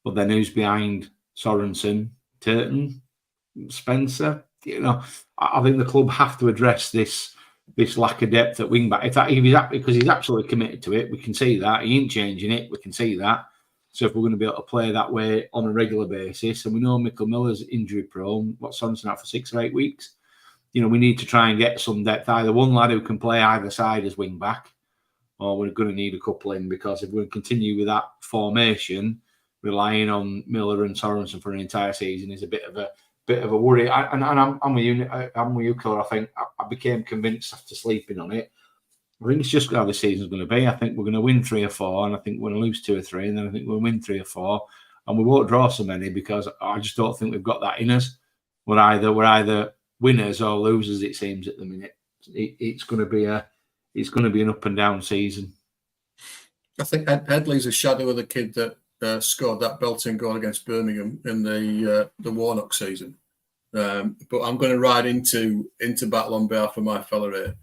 But then who's behind Sorensen, Turton, Spencer? You know, I think the club have to address this lack of depth at wing back. Because he's absolutely committed to it, we can see that. He ain't changing it, we can see that. So if we're going to be able to play that way on a regular basis, and we know Michael Miller's injury prone, what's Sorensen out for 6 or 8 weeks? You know, we need to try and get some depth. Either one lad who can play either side as wing back, or we're going to need a couple in, because if we continue with that formation, relying on Miller and Sorensen for an entire season is a bit of a worry. I'm with you, Colour. I think I became convinced after sleeping on it. I think it's just how the season's going to be. I think we're going to win 3 or 4, and I think we're going to lose 2 or 3, and then I think we'll win 3 or 4, and we won't draw so many, because I just don't think we've got that in us. We're either winners or losers, it seems, at the minute. It's going to be an up and down season. I think Headley's a shadow of the kid that scored that belting goal against Birmingham in the Warnock season. But I'm going to ride into battle on behalf of my fella here.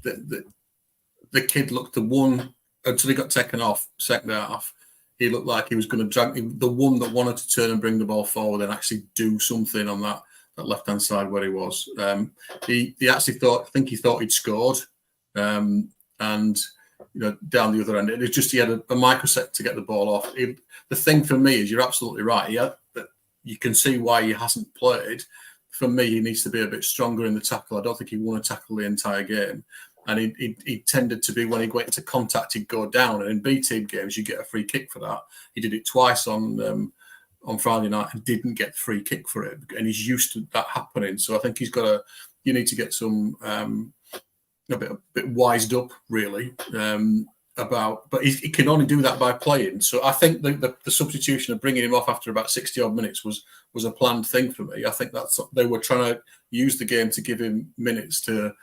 The kid looked the one until he got taken off second half. He looked like he was going to drag the one that wanted to turn and bring the ball forward and actually do something on that left-hand side where he was. He actually thought he'd scored, and you know, down the other end, it was just he had a microsecond to get the ball off. The thing for me is, you're absolutely right. You can see why he hasn't played. For me, he needs to be a bit stronger in the tackle. I don't think he won a tackle the entire game, and he tended to be, when he went into contact, he'd go down. And in B-team games, you get a free kick for that. He did it twice on Friday night and didn't get the free kick for it, and he's used to that happening. So I think you need to get some a bit wised up, really, but he can only do that by playing. So I think the substitution of bringing him off after about 60 odd minutes was a planned thing for me. I think they were trying to use the game to give him minutes to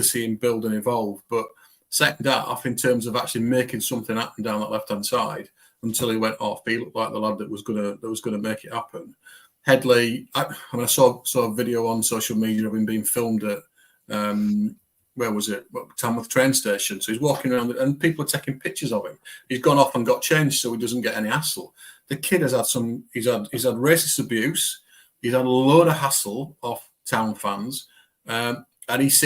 see him build and evolve. But second half, in terms of actually making something happen down that left hand side, until he went off, he looked like the lad that was gonna make it happen. Headley, I saw a video on social media of him being filmed at where was it? Tamworth train station. So he's walking around and people are taking pictures of him. He's gone off and got changed so he doesn't get any hassle. The kid has had he's had racist abuse. He's had a load of hassle off town fans, and he's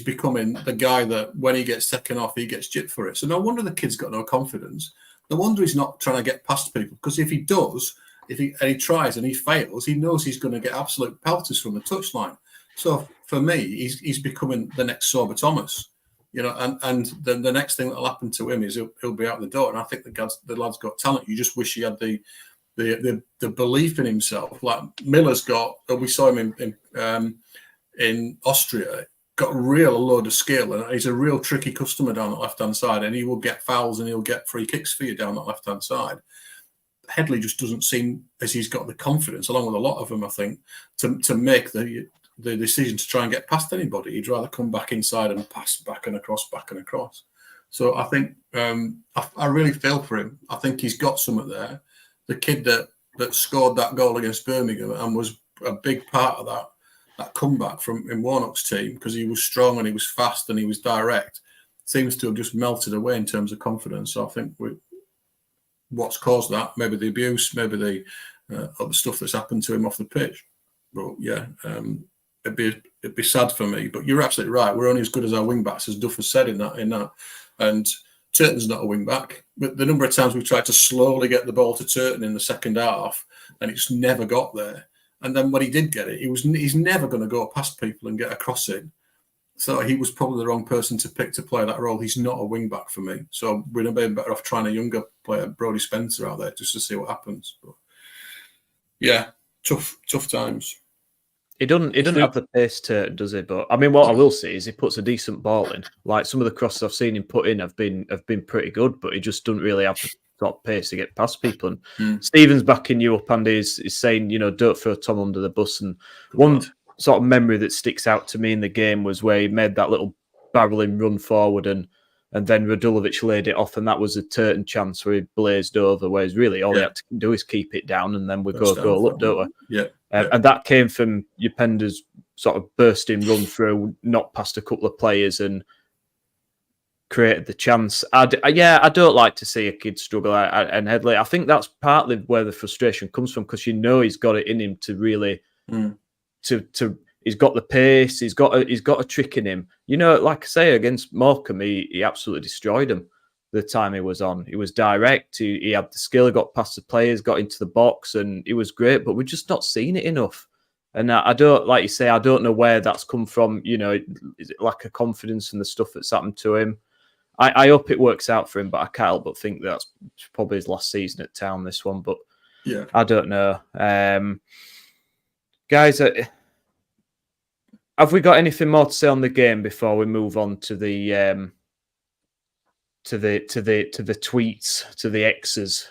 becoming the guy that when he gets taken off, he gets jipped for it. So no wonder the kid's got no confidence. No wonder he's not trying to get past people, because if he does, and he tries and he fails, he knows he's going to get absolute pelters from the touchline. So for me, he's becoming the next Sorba Thomas, you know, and then the next thing that'll happen to him is he'll be out the door. And I think the lad's got talent. You just wish he had the belief in himself. Like Miller's got, we saw him in Austria, got a load of skill, and he's a real tricky customer down the left hand side, and he will get fouls and he'll get free kicks for you down that left hand side. Headley just doesn't seem as he's got the confidence, along with a lot of them, I think, to make the decision to try and get past anybody. He'd rather come back inside and pass back and across. So I think I really feel for him. I think he's got something there. The kid that scored that goal against Birmingham and was a big part of that comeback in Warnock's team, because he was strong and he was fast and he was direct, seems to have just melted away in terms of confidence. So I think what's caused that, maybe the abuse, maybe the other stuff that's happened to him off the pitch. But yeah, it'd be sad for me. But you're absolutely right. We're only as good as our wing backs, as Duff has said in that. And Turton's not a wing back. But the number of times we've tried to slowly get the ball to Turton in the second half, and it's never got there. And then when he did get it, he's never going to go past people and get a cross in. So he was probably the wrong person to pick to play that role. He's not a wing back for me. So we'd have been better off trying a younger player, Brodie Spencer, out there just to see what happens. But yeah, tough times. He doesn't have the pace to, does he? But I mean, what I will say is he puts a decent ball in. Like some of the crosses I've seen him put in have been pretty good, but he just doesn't really have the sort of pace to get past people. And Stephen's backing you up, and is saying, you know, don't throw Tom under the bus. And one sort of memory that sticks out to me in the game was where he made that little barreling run forward, and then Radulovic laid it off, and that was a Turton chance where he blazed over. Whereas really all he had to do is keep it down, and then we go up, don't we? Yeah. And that came from Upenda's sort of bursting run through, not past a couple of players and created the chance. I don't like to see a kid struggle. And Headley, I think that's partly where the frustration comes from, because he's got it in him to really he's got the pace, he's got a trick in him. Like I say, against Morecambe, he absolutely destroyed him the time he was on. He was direct, he had the skill, he got past the players, got into the box, and he was great, but we're just not seeing it enough. And I don't, like you say, I don't know where that's come from. Is it lack of confidence and the stuff that's happened to him? I hope it works out for him, but I can't help but think that's probably his last season at Town, this one. But yeah, I don't know. Guys, have we got anything more to say on the game before we move on to the tweets, to the X's?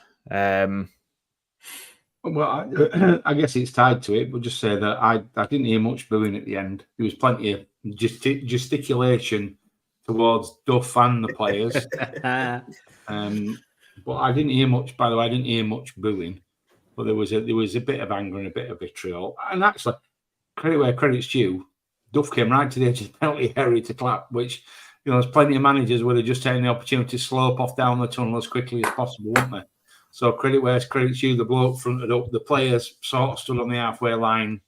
Well, I guess it's tied to it. We'll just say that I didn't hear much booing at the end. There was plenty of gesticulation towards Duff and the players. But I didn't hear much. By the way, I didn't hear much booing. But there was a bit of anger and a bit of vitriol. And actually, credit where credit's due, Duff came right to the edge of the penalty area to clap, which, there's plenty of managers would have just taken the opportunity to slope off down the tunnel as quickly as possible, wouldn't they? So credit where credit's due, the bloke fronted up, the players sort of stood on the halfway line,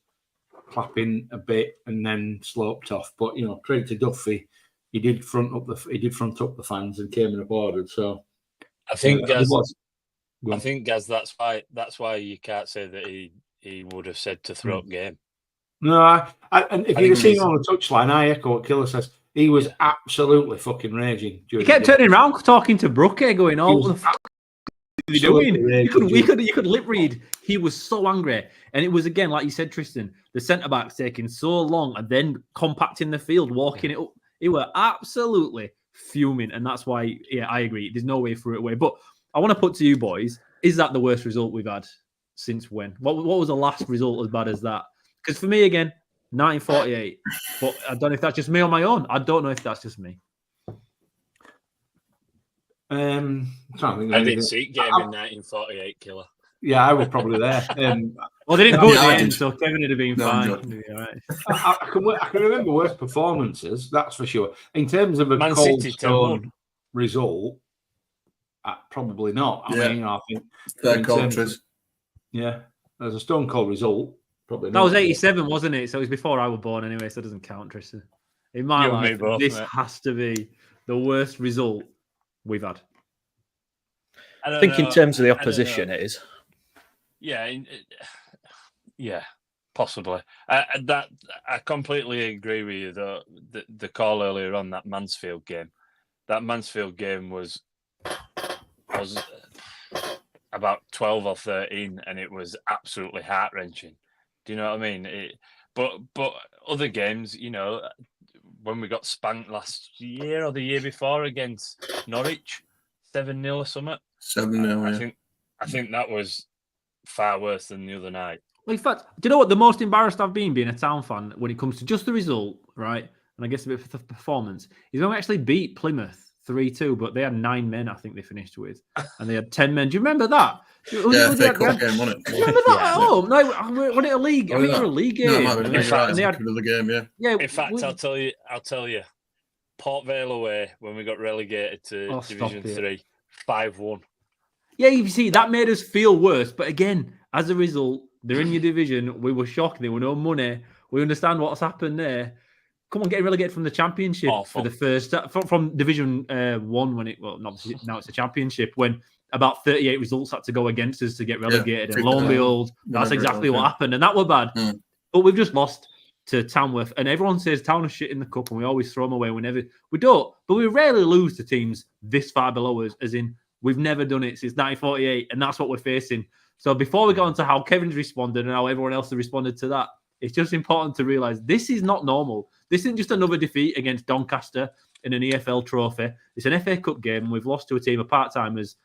clapping a bit and then sloped off. But credit to Duffy, he did front up the fans and came and applauded. So I think Gaz, that's why you can't say that he would have said to throw up game. No, and if you'd have seen him on the touchline, I echo what Killer says. He was absolutely fucking raging. He kept turning around, talking to Brooke, going, "Oh, what the fuck are you doing?" You could lip read. He was so angry, and it was, again, like you said, Tristan, the centre backs taking so long and then compacting the field, walking it up. He were absolutely fuming, and that's why, I agree. There's no way through it away. But I want to put to you boys: is that the worst result we've had since when? What was the last result as bad as that? Because for me, again, 1948. But I don't know if that's just me on my own. I don't know if that's just me. I didn't see it game in 1948, Killer. Yeah, I was probably there. Well, they didn't go at the end, so Kevin would have been fine. Right. I can remember worse performances, that's for sure. In terms of a Man cold City stone result, probably not. I think fair countries. Yeah, there's a stone cold result. Probably that was 87, wasn't it? So it was before I was born anyway, so it doesn't count, Tristan. In my life, this has to be the worst result we've had. I think in terms of the opposition, it is. Yeah, possibly. I completely agree with you, though. The call earlier on, that Mansfield game. That Mansfield game was about 12 or 13, and it was absolutely heart-wrenching. Do you know what I mean? But other games, when we got spanked last year or the year before against Norwich, 7-0 or something. 7-0, I think that was far worse than the other night. Well, in fact, do you know what? The most embarrassed I've been being a Town fan when it comes to just the result, right? And I guess a bit of the performance, is when we actually beat Plymouth 3-2, but they had 9 men, I think they finished with. And they had 10 men. Do you remember that? Yeah, FA Cup game, wasn't it? Remember that at home? No, wasn't it a league? I think it was a league game. No, it might have been another game, yeah. In fact, I'll tell you, Port Vale away, when we got relegated to Division 3, 5-1. Yeah, you see, that made us feel worse. But again, as a result, they're in your division. We were shocked. There were no money. We understand what's happened there. Come on, getting relegated from the Championship for the first from Division 1 when now it's a Championship, when about 38 results had to go against us to get relegated, and lo and behold, that's exactly what happened, and that were bad. But we've just lost to Tamworth, and everyone says Town are shit in the cup, and we always throw them away whenever we don't. But we rarely lose to teams this far below us, as in we've never done it since 1948, and that's what we're facing. So before we go on to how Kevin's responded and how everyone else has responded to that, it's just important to realise this is not normal. This isn't just another defeat against Doncaster in an EFL trophy. It's an FA Cup game, and we've lost to a team of part-timers.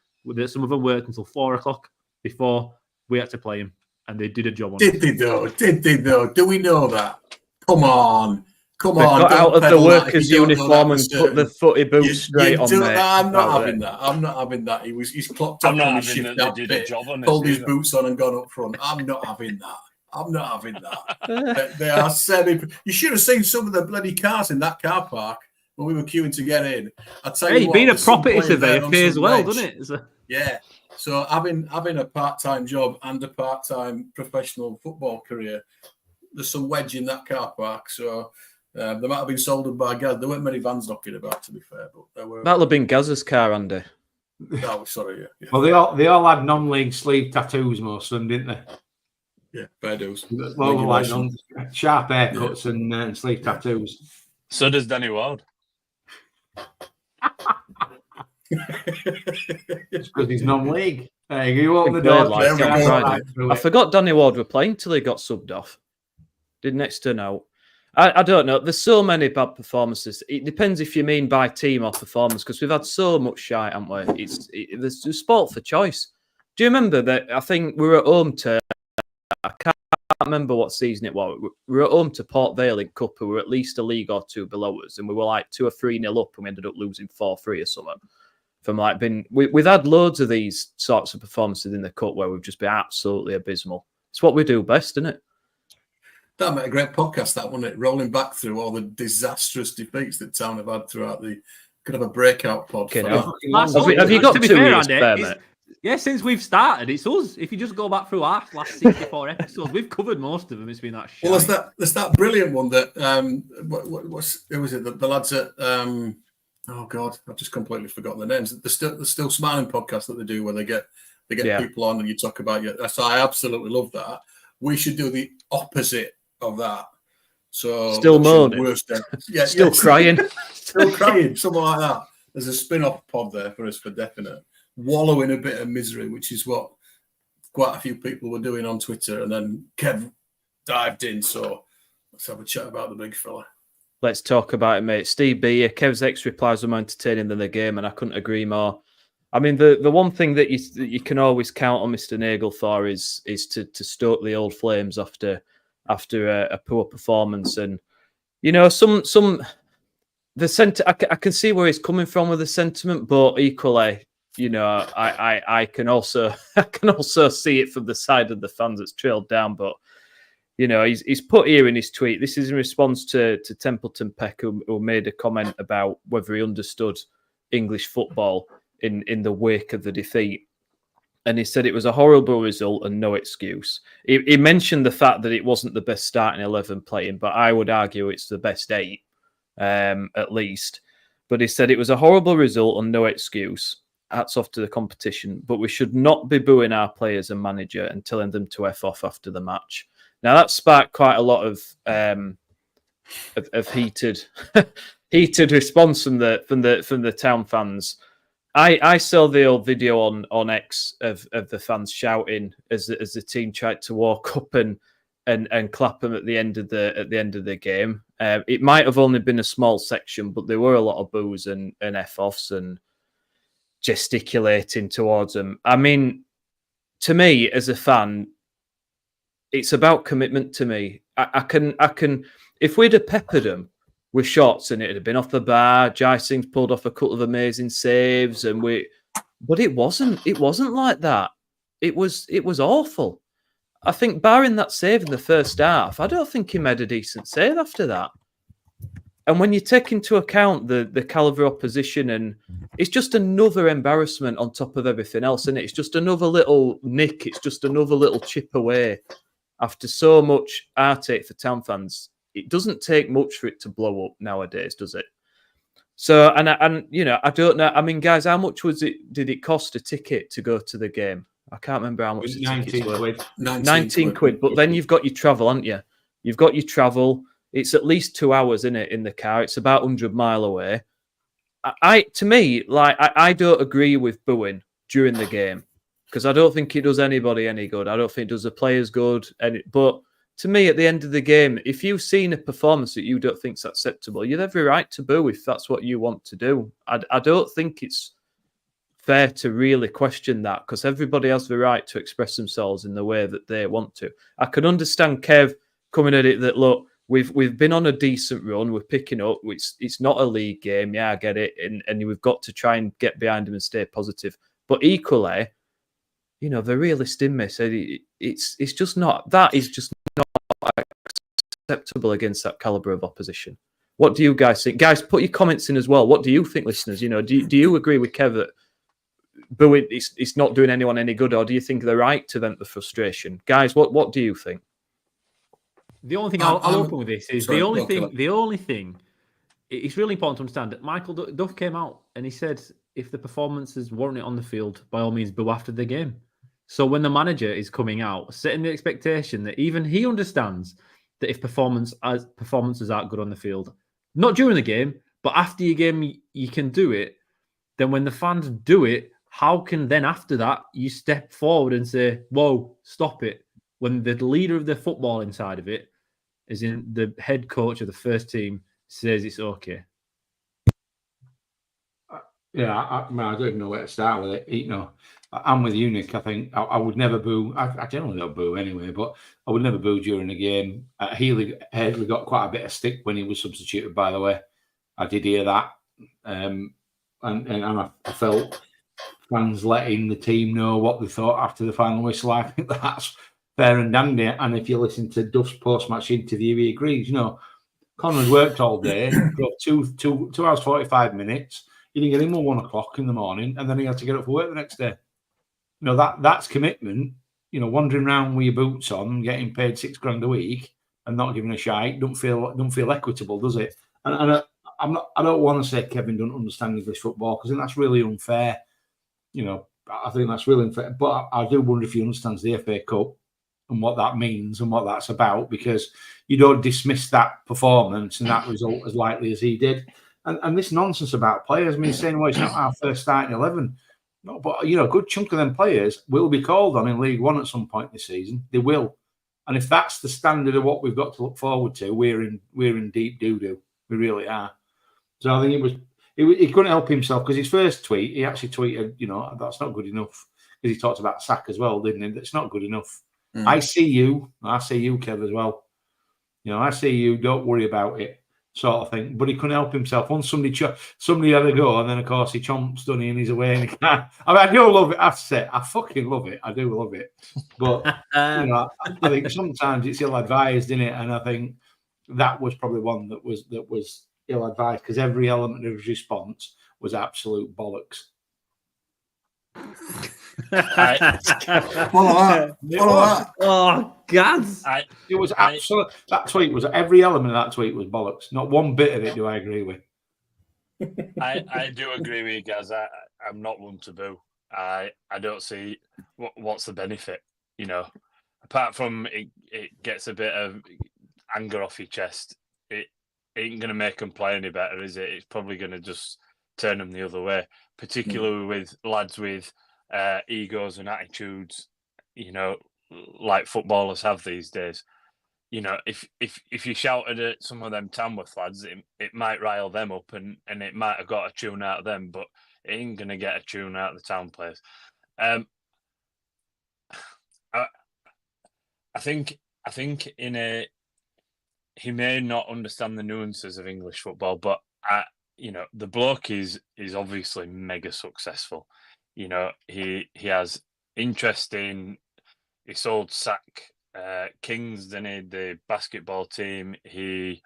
Some of them worked until 4 o'clock before we had to play them, and they did a job on it. Did they though? Do we know that? Come on. They got out of the workers' uniform and put the footy boots straight on there. I'm not having that. I'm not having that. He's clocked up on his shift out bit, pulled his boots on and gone up front. I'm not having that. I'm not having that. They are semi. You should have seen some of the bloody cars in that car park when we were queuing to get in. I tell you Hey, what, being a there's some property players surveyor there on pays some well, ledge. doesn't it? Yeah. So having a part-time job and a part-time professional football career, there's some wedge in that car park. So they might have been sold by Gaz. There weren't many vans knocking about, to be fair, but there were. That'll have been Gaz's car, Andy. Oh, sorry. Yeah. Well, they all had non-league sleeve tattoos, most of them, didn't they? Yeah, fair dues. Well, like sharp haircuts and sleeve tattoos. So does Danny Ward. It's because he's non-league. You open the door. I forgot Danny Ward were playing till he got subbed off. Did next turn out. I don't know. There's so many bad performances. It depends if you mean by team or performance, because we've had so much shite, haven't we? There's a sport for choice. Do you remember that? I think we were at home to. I can't remember what season it was. We were at home to Port Vale in Cup, who were at least a league or two below us, and we were like 2 or 3-0 up, and we ended up losing 4-3 or something. From like we've had loads of these sorts of performances in the Cup where we've just been absolutely abysmal. It's what we do best, isn't it? That made a great podcast, that, wasn't it? Rolling back through all the disastrous defeats that Town have had throughout the. Could have a breakout pod. Okay, For no. Have you got 2 years spare, mate? Yeah, since we've started, it's us. If you just go back through our last 64 episodes, we've covered most of them. It's been that shit. Well, there's that brilliant one that who was it? The lads at oh god, I've just completely forgotten the names. The still smiling podcast that they do where they get people on and you talk about your. So I absolutely love that. We should do the opposite of that. So still moaning, still crying, still crying, something like that. There's a spin-off pod there for us for definite. Wallow in a bit of misery, which is what quite a few people were doing on Twitter, and then Kev dived in. So let's have a chat about the big fella. Let's talk about it, mate. Steve B. Kev's X replies were more entertaining than the game, and I couldn't agree more. I mean, the one thing that you can always count on Mr. Nagel for is to stoke the old flames after a poor performance, and you know I can see where he's coming from with the sentiment, but equally, you know, I can also see it from the side of the fans that's trailed down. But you know, he's put here in his tweet. This is in response to Templeton Peck, who made a comment about whether he understood English football in the wake of the defeat. And he said it was a horrible result and no excuse. He mentioned the fact that it wasn't the best starting 11 playing, but I would argue it's the best 8, at least. But he said it was a horrible result and no excuse. Hats off to the competition, but we should not be booing our players and manager and telling them to F off after the match. Now that sparked quite a lot of heated response from the Town fans. I saw the old video on X of the fans shouting as the team tried to walk up and clap them at the end of the game. It might have only been a small section, but there were a lot of boos and F-offs and gesticulating towards them. I mean, to me as a fan, it's about commitment. To me, I can if we'd have peppered them with shots and it'd have been off the bar. Jai Singh's pulled off a couple of amazing saves, but it wasn't like that. It was awful. I think barring that save in the first half, I don't think he made a decent save after that. And when you take into account the calibre opposition, and it's just another embarrassment on top of everything else, and it's just another little nick. It's just another little chip away after so much heartache for Town fans. It doesn't take much for it to blow up nowadays, does it? So, and you know, I don't know. I mean, guys, how much did it cost a ticket to go to the game? I can't remember how much the tickets were. 19 quid. But then you've got your travel, haven't you? You've got your travel. It's at least 2 hours in it in the car. It's about 100 mile away. I don't agree with booing during the game because I don't think it does anybody any good. I don't think it does the players good. But to me, at the end of the game, if you've seen a performance that you don't think is acceptable, you have every right to boo if that's what you want to do. I don't think it's fair to really question that because everybody has the right to express themselves in the way that they want to. I can understand Kev coming at it that, look, we've been on a decent run, we're picking up, it's not a league game, yeah, I get it, and we've got to try and get behind him and stay positive. But equally, you know, the realist in me said it's just not, that is just acceptable against that calibre of opposition. What do you guys think? Guys, put your comments in as well. What do you think, listeners? Do you agree with Kev that booing it's not doing anyone any good, or do you think they're right to vent the frustration? Guys, what do you think? The only thing I'll open with this is the only thing. It's really important to understand that Michael Duff came out and he said, if the performances warrant it on the field, by all means, boo after the game. So when the manager is coming out, setting the expectation that even he understands that if performances aren't good on the field, not during the game, but after your game, you can do it. Then when the fans do it, how can then after that you step forward and say, whoa, stop it? When the leader of the football inside of it, as in the head coach of the first team, says it's okay. Yeah, I don't even know where to start with it. I'm with you, Nick. I think I would never boo. I generally don't boo anyway, but I would never boo during a game. Healy got quite a bit of stick when he was substituted, by the way. I did hear that. And I felt fans letting the team know what they thought after the final whistle. I think that's fair and dandy. And if you listen to Duff's post-match interview, he agrees. Connor's worked all day, got 2 hours 45 minutes. He didn't get in till 1 o'clock in the morning, and then he had to get up for work the next day. That's commitment. Wandering around with your boots on, getting paid $6,000 a week, and not giving a shite don't feel equitable, does it? And I don't want to say Kevin doesn't understand English football, because I think that's really unfair. I think that's really unfair. But I do wonder if he understands the FA Cup and what that means and what that's about, because you don't dismiss that performance and that result as lightly as he did. And this nonsense about players, saying, well, it's not our first starting 11. No, but, a good chunk of them players will be called on in League One at some point this season. They will. And if that's the standard of what we've got to look forward to, we're in deep doo-doo. We really are. So I think he couldn't help himself, because his first tweet, he actually tweeted, that's not good enough. Because he talked about Sack as well, didn't he? That's not good enough. I see you, Kev, as well. I see you, don't worry about it, sort of thing. But he couldn't help himself. Once somebody had a go, and then, of course, he chomps, doesn't he, and he's away. And he can't. I do love it, I have to say. I fucking love it. I do love it. But, I think sometimes it's ill-advised, isn't it? And I think that was probably one that was ill-advised, because every element of his response was absolute bollocks. Follow that. Oh, God. It was absolute. That tweet was, every element of that tweet was bollocks. Not one bit of it do I agree with. I do agree with you guys. I'm not one to boo. I don't see what's the benefit, apart from it gets a bit of anger off your chest. It ain't going to make them play any better, is it? It's probably going to just turn them the other way, particularly with lads with egos and attitudes, like footballers have these days. If you shouted at some of them Tamworth lads, it might rile them up and it might have got a tune out of them, but it ain't going to get a tune out of the town players. I think he may not understand the nuances of English football, but the bloke is obviously mega successful. He has interest in, he sold Sack Kings, then the basketball team. He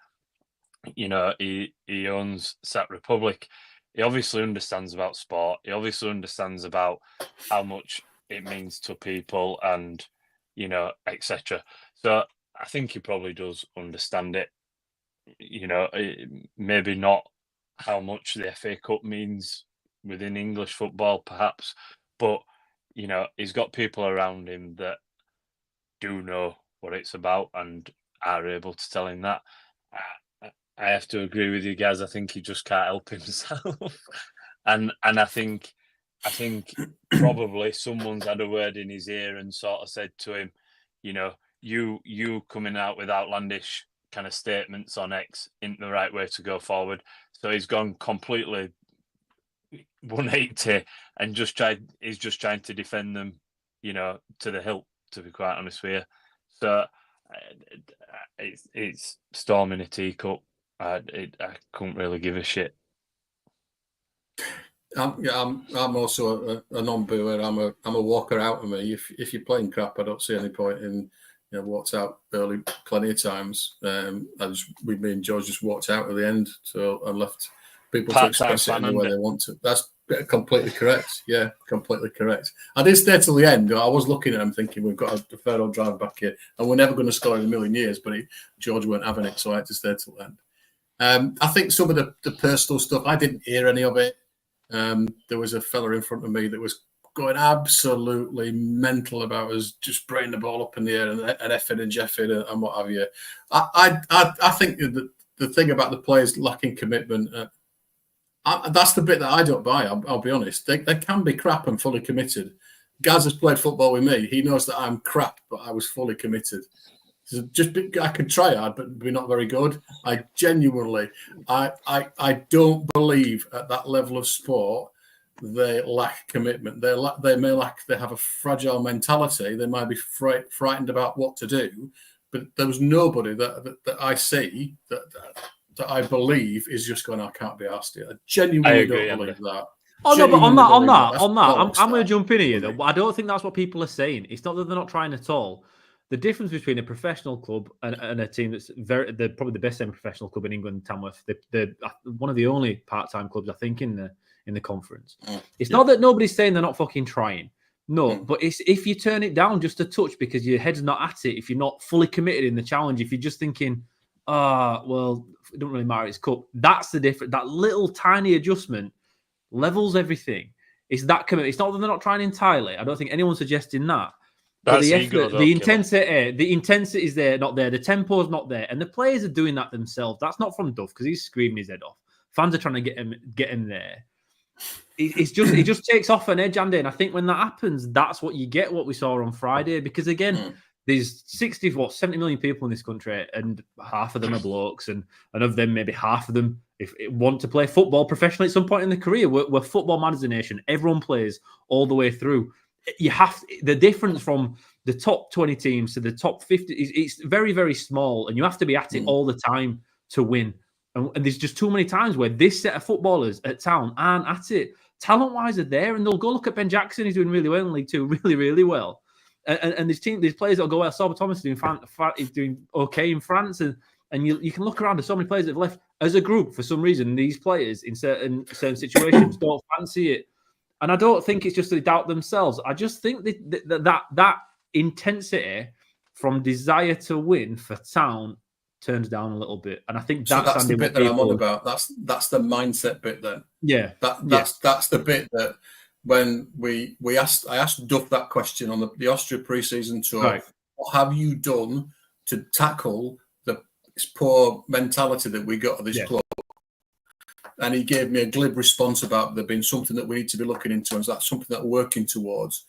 owns Sack Republic. He obviously understands about sport. He obviously understands about how much it means to people and, etc. So I think he probably does understand it. Maybe not how much the FA Cup means within English football, perhaps, but he's got people around him that do know what it's about and are able to tell him that. I have to agree with you guys. I think he just can't help himself, and I think probably someone's had a word in his ear and sort of said to him, you coming out with outlandish kind of statements on X isn't the right way to go forward. So he's gone completely 180 and he's just trying to defend them, to the hilt, to be quite honest with you. So it's storm in a teacup. I couldn't really give a shit. I'm also a non-booer. I'm a walker out of me. If you're playing crap, I don't see any point in walked out early plenty of times. Me and George just walked out at the end, so I left people to express it in the way they want to. That's completely correct. Yeah, completely correct. I did stay till the end. I was looking at him thinking we've got a fair old driver back here, and we're never going to score in a million years. But George weren't having it, so I had to stay till the end. I think some of the personal stuff, I didn't hear any of it. There was a fella in front of me that was going absolutely mental about us just spraying the ball up in the air and effing and jeffing and what have you. I think the thing about the players lacking commitment, that's the bit that I don't buy. I'll be honest. They can be crap and fully committed. Gaz has played football with me. He knows that I'm crap, but I was fully committed. So I could try hard, but be not very good. I genuinely, I don't believe at that level of sport they lack commitment. They have a fragile mentality. They might be frightened about what to do, but there was nobody that I see that I believe is just going, I can't be asked here. I genuinely don't believe that. Oh no, but on that, I'm going to jump in here though. But I don't think that's what people are saying. It's not that they're not trying at all. The difference between a professional club and a team that's probably the best semi-professional club in England, Tamworth, they're one of the only part-time clubs I think in the conference. It's not that nobody's saying they're not fucking trying. No, but it's if you turn it down just a touch because your head's not at it, if you're not fully committed in the challenge, if you're just thinking, well, it don't really matter, it's cup. That's the difference. That little tiny adjustment levels everything. It's that commitment. It's not that they're not trying entirely. I don't think anyone's suggesting that. But the effort, the intensity is there, not there. The tempo's not there, and the players are doing that themselves. That's not from Duff because he's screaming his head off. Fans are trying to get him there. It just takes off an edge, Andy. And I think when that happens, that's what you get. What we saw on Friday, because again, there's 70 million people in this country, and half of them are blokes, and of them maybe half of them want to play football professionally at some point in their career. We're football man as a nation. Everyone plays all the way through. The difference from the top 20 teams to the top 50 it's very, very small, and you have to be at it all the time to win. And there's just too many times where this set of footballers at Town aren't at it. Talent-wise, are there, and they'll go look at Ben Jackson. He's doing really well in League Two, really, really well. And these players that'll go well. Sauber Thomas is doing okay in France, and you can look around. There's so many players that have left as a group for some reason. These players in certain situations don't fancy it. And I don't think it's just they doubt themselves. I just think that intensity from desire to win for Town turns down a little bit. And I think that's the bit that I'm on about. That's the mindset bit then. Yeah. That's the bit that when I asked Duff that question on the Austria pre-season tour. Right. What have you done to tackle this poor mentality that we got at this club? And he gave me a glib response about there being something that we need to be looking into, and that's something that we're working towards.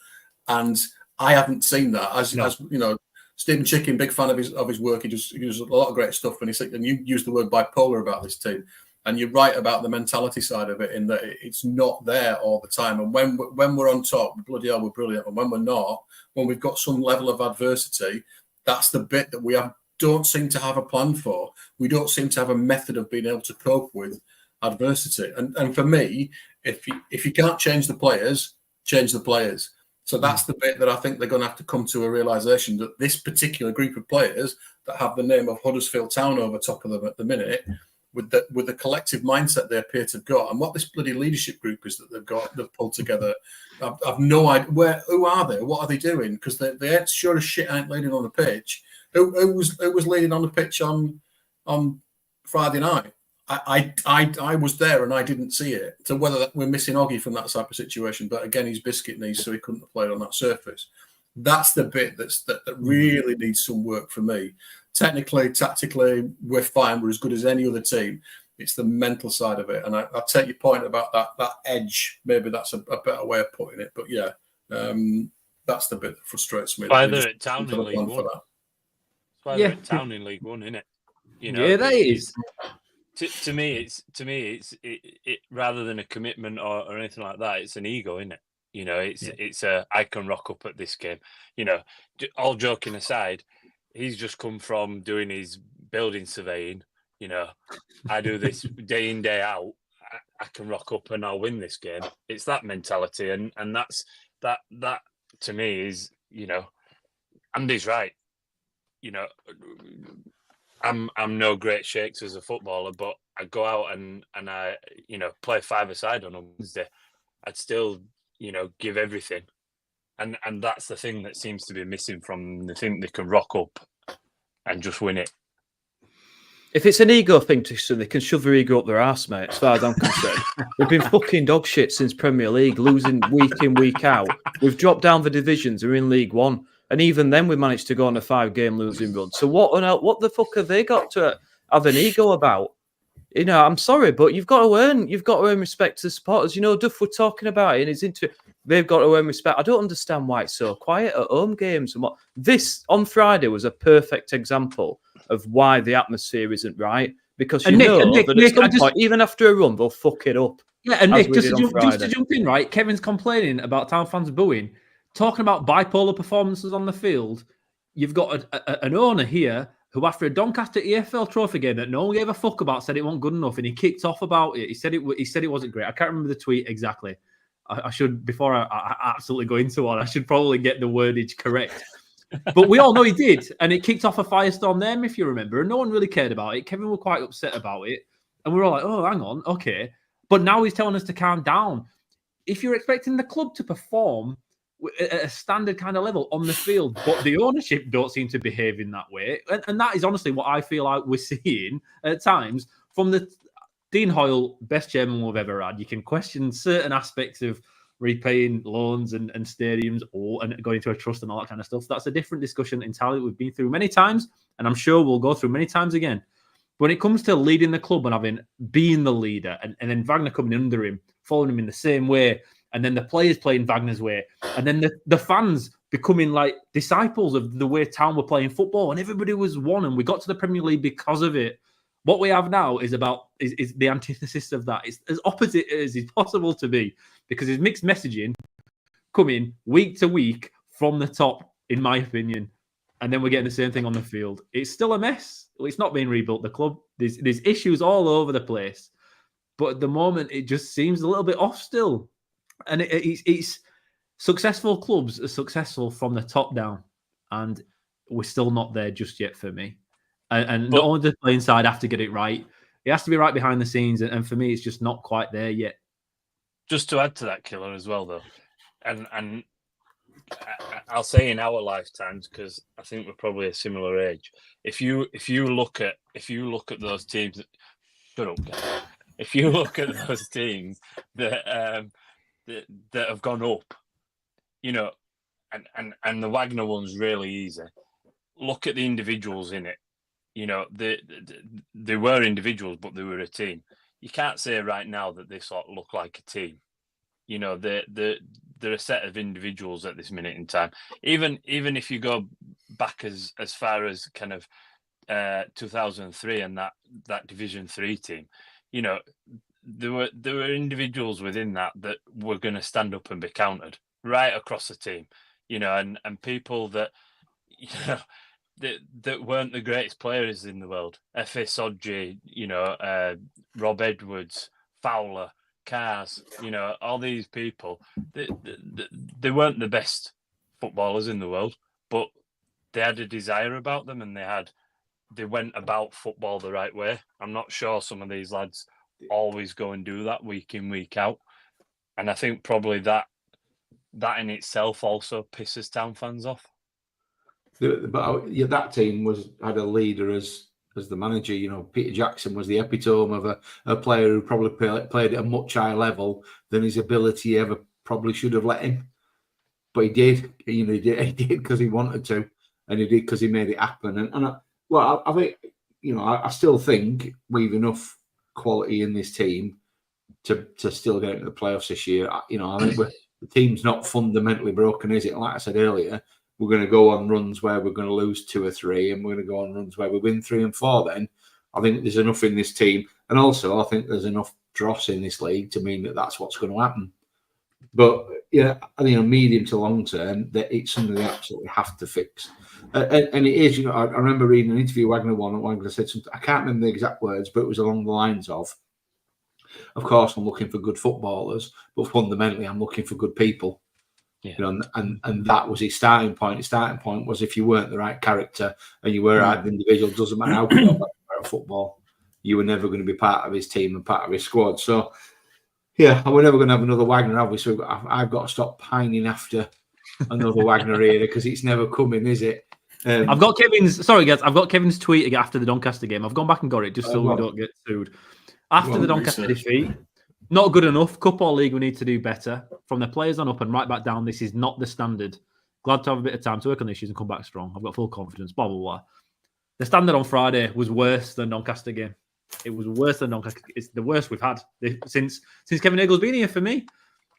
And I haven't seen that. As you know, Stephen Chicken, big fan of his work. He does a lot of great stuff. And you use the word bipolar about this team, and you're right about the mentality side of it, in that it's not there all the time. And when we're on top, bloody hell, we're brilliant. And when we're not, when we've got some level of adversity, that's the bit that we don't seem to have a plan for. We don't seem to have a method of being able to cope with adversity. And for me, if you can't change the players, change the players. So that's the bit that I think they're going to have to come to a realization that this particular group of players that have the name of Huddersfield Town over top of them at the minute, with the collective mindset they appear to have got, and what this bloody leadership group is that they've pulled together, I've no idea who are they, what are they doing? Because they ain't sure as shit ain't leading on the pitch. Who was leading on the pitch on Friday night? I was there and I didn't see it. So whether we're missing Oggy from that type of situation, but again, he's biscuit knees, so he couldn't have played on that surface. That's the bit that really needs some work for me. Technically, tactically, we're fine. We're as good as any other team. It's the mental side of it. And I take your point about that edge. Maybe that's a better way of putting it. But yeah, that's the bit that frustrates me. Either at Town in League One. At Town in League One, isn't it? You know, that is. To me, it's rather than a commitment or anything like that. It's an ego, isn't it? You know, it's I can rock up at this game. You know, all joking aside, he's just come from doing his building surveying. You know, I do this day in, day out. I can rock up and I'll win this game. It's that mentality, and that's that to me is, you know, Andy's right. you know, I'm no great shakes as a footballer, but I go out and I, you know, play five-a-side on a Wednesday. I'd still, you know, give everything. And that's the thing that seems to be missing from them. They think they can rock up and just win it. If it's an ego thing, they can shove their ego up their arse, mate, as far as I'm concerned. We've been fucking dog shit since Premier League, losing week in, week out. We've dropped down the divisions, we're in League One. And even then we managed to go on a 5-game losing run. So what the fuck have they got to have an ego about? You know, I'm sorry, but you've got to earn respect to the supporters. You know, Duff were talking about it in his interview. They've got to earn respect. I don't understand why it's so quiet at home games and what. This on Friday was a perfect example of why the atmosphere isn't right. Because you know that at some point, even after a run, they'll fuck it up. Yeah, and Nick, just to jump in, right? Kevin's complaining about Town fans booing, talking about bipolar performances on the field. You've got an owner here who, after a Doncaster EFL Trophy game that no one gave a fuck about, said it wasn't good enough, and he kicked off about it. He said it wasn't great. I can't remember the tweet exactly. I should, before I absolutely go into one, I should probably get the wordage correct. But we all know he did, and it kicked off a firestorm there, if you remember, and no one really cared about it. Kevin was quite upset about it, and we were all like, oh, hang on, okay. But now he's telling us to calm down. If you're expecting the club to perform at a standard kind of level on the field, but the ownership don't seem to behave in that way, and that is honestly what I feel like we're seeing at times from the Dean Hoyle, best chairman we've ever had. You can question certain aspects of repaying loans and stadiums and going to a trust and all that kind of stuff. That's a different discussion entirely we've been through many times, and I'm sure we'll go through many times again. When it comes to leading the club and being the leader, and then Wagner coming under him, following him in the same way, and then the players playing Wagner's way, and then the fans becoming like disciples of the way Town were playing football, and everybody was one, and we got to the Premier League because of it. What we have now is the antithesis of that. It's as opposite as it's possible to be, because it's mixed messaging coming week to week from the top, in my opinion, and then we're getting the same thing on the field. It's still a mess. It's not being rebuilt, the club. There's issues all over the place, but at the moment it just seems a little bit off still. And it's successful clubs are successful from the top down, and we're still not there just yet for me. And not only the playing side have to get it right, it has to be right behind the scenes. And for me, it's just not quite there yet. Just to add to that, Killer, as well, though, and I'll say in our lifetimes, because I think we're probably a similar age. If you look at those teams, shut up, guys. If you look at those teams that have gone up, you know, and the Wagner one's really easy. Look at the individuals in it. You know, they were individuals, but they were a team. You can't say right now that they sort of look like a team. You know, they're a set of individuals at this minute in time. Even if you go back as far as kind of 2003 and that Division 3 team, you know, there were individuals within that were going to stand up and be counted right across the team. You know, and people that, you know, that weren't the greatest players in the world. F.A. Sodji, you know, Rob Edwards, Fowler, Cars, you know, all these people, they weren't the best footballers in the world, but they had a desire about them, and they went about football the right way. I'm not sure some of these lads always go and do that week in, week out. And I think probably that in itself also pisses Town fans off. But that team had a leader as the manager. You know, Peter Jackson was the epitome of a player who probably played at a much higher level than his ability ever probably should have let him. But he did. You know, he did because he wanted to, and he did because he made it happen. And I think, you know, I still think we've enough quality in this team to still get into the playoffs this year. You know, I think the team's not fundamentally broken, is it? Like I said earlier, we're going to go on runs where we're going to lose 2 or 3, and we're going to go on runs where we win 3 and 4. Then I think there's enough in this team, and also I think there's enough dross in this league to mean that that's what's going to happen. But yeah, I think, you know, medium to long term, that it's something they absolutely have to fix. And it is, you know, I remember reading an interview Wagner said something. I can't remember the exact words, but it was along the lines of course, I'm looking for good footballers, but fundamentally, I'm looking for good people. Yeah. You know, and that was his starting point. His starting point was if you weren't the right character and you were the right individual, doesn't matter how good or bad you were at football, you were never going to be part of his team and part of his squad. So, yeah, we're never going to have another Wagner, have we? So I've got to stop pining after another Wagner era because it's never coming, is it? I've got Kevin's. Sorry, guys. I've got Kevin's tweet after the Doncaster game. I've gone back and got it just so we don't get sued. After the Doncaster defeat, not good enough. Cup or league, we need to do better. From the players on up and right back down, this is not the standard. Glad to have a bit of time to work on issues and come back strong. I've got full confidence. Blah blah blah. The standard on Friday was worse than Doncaster game. It was worse than Doncaster. It's the worst we've had since Kevin Nagle's been here for me.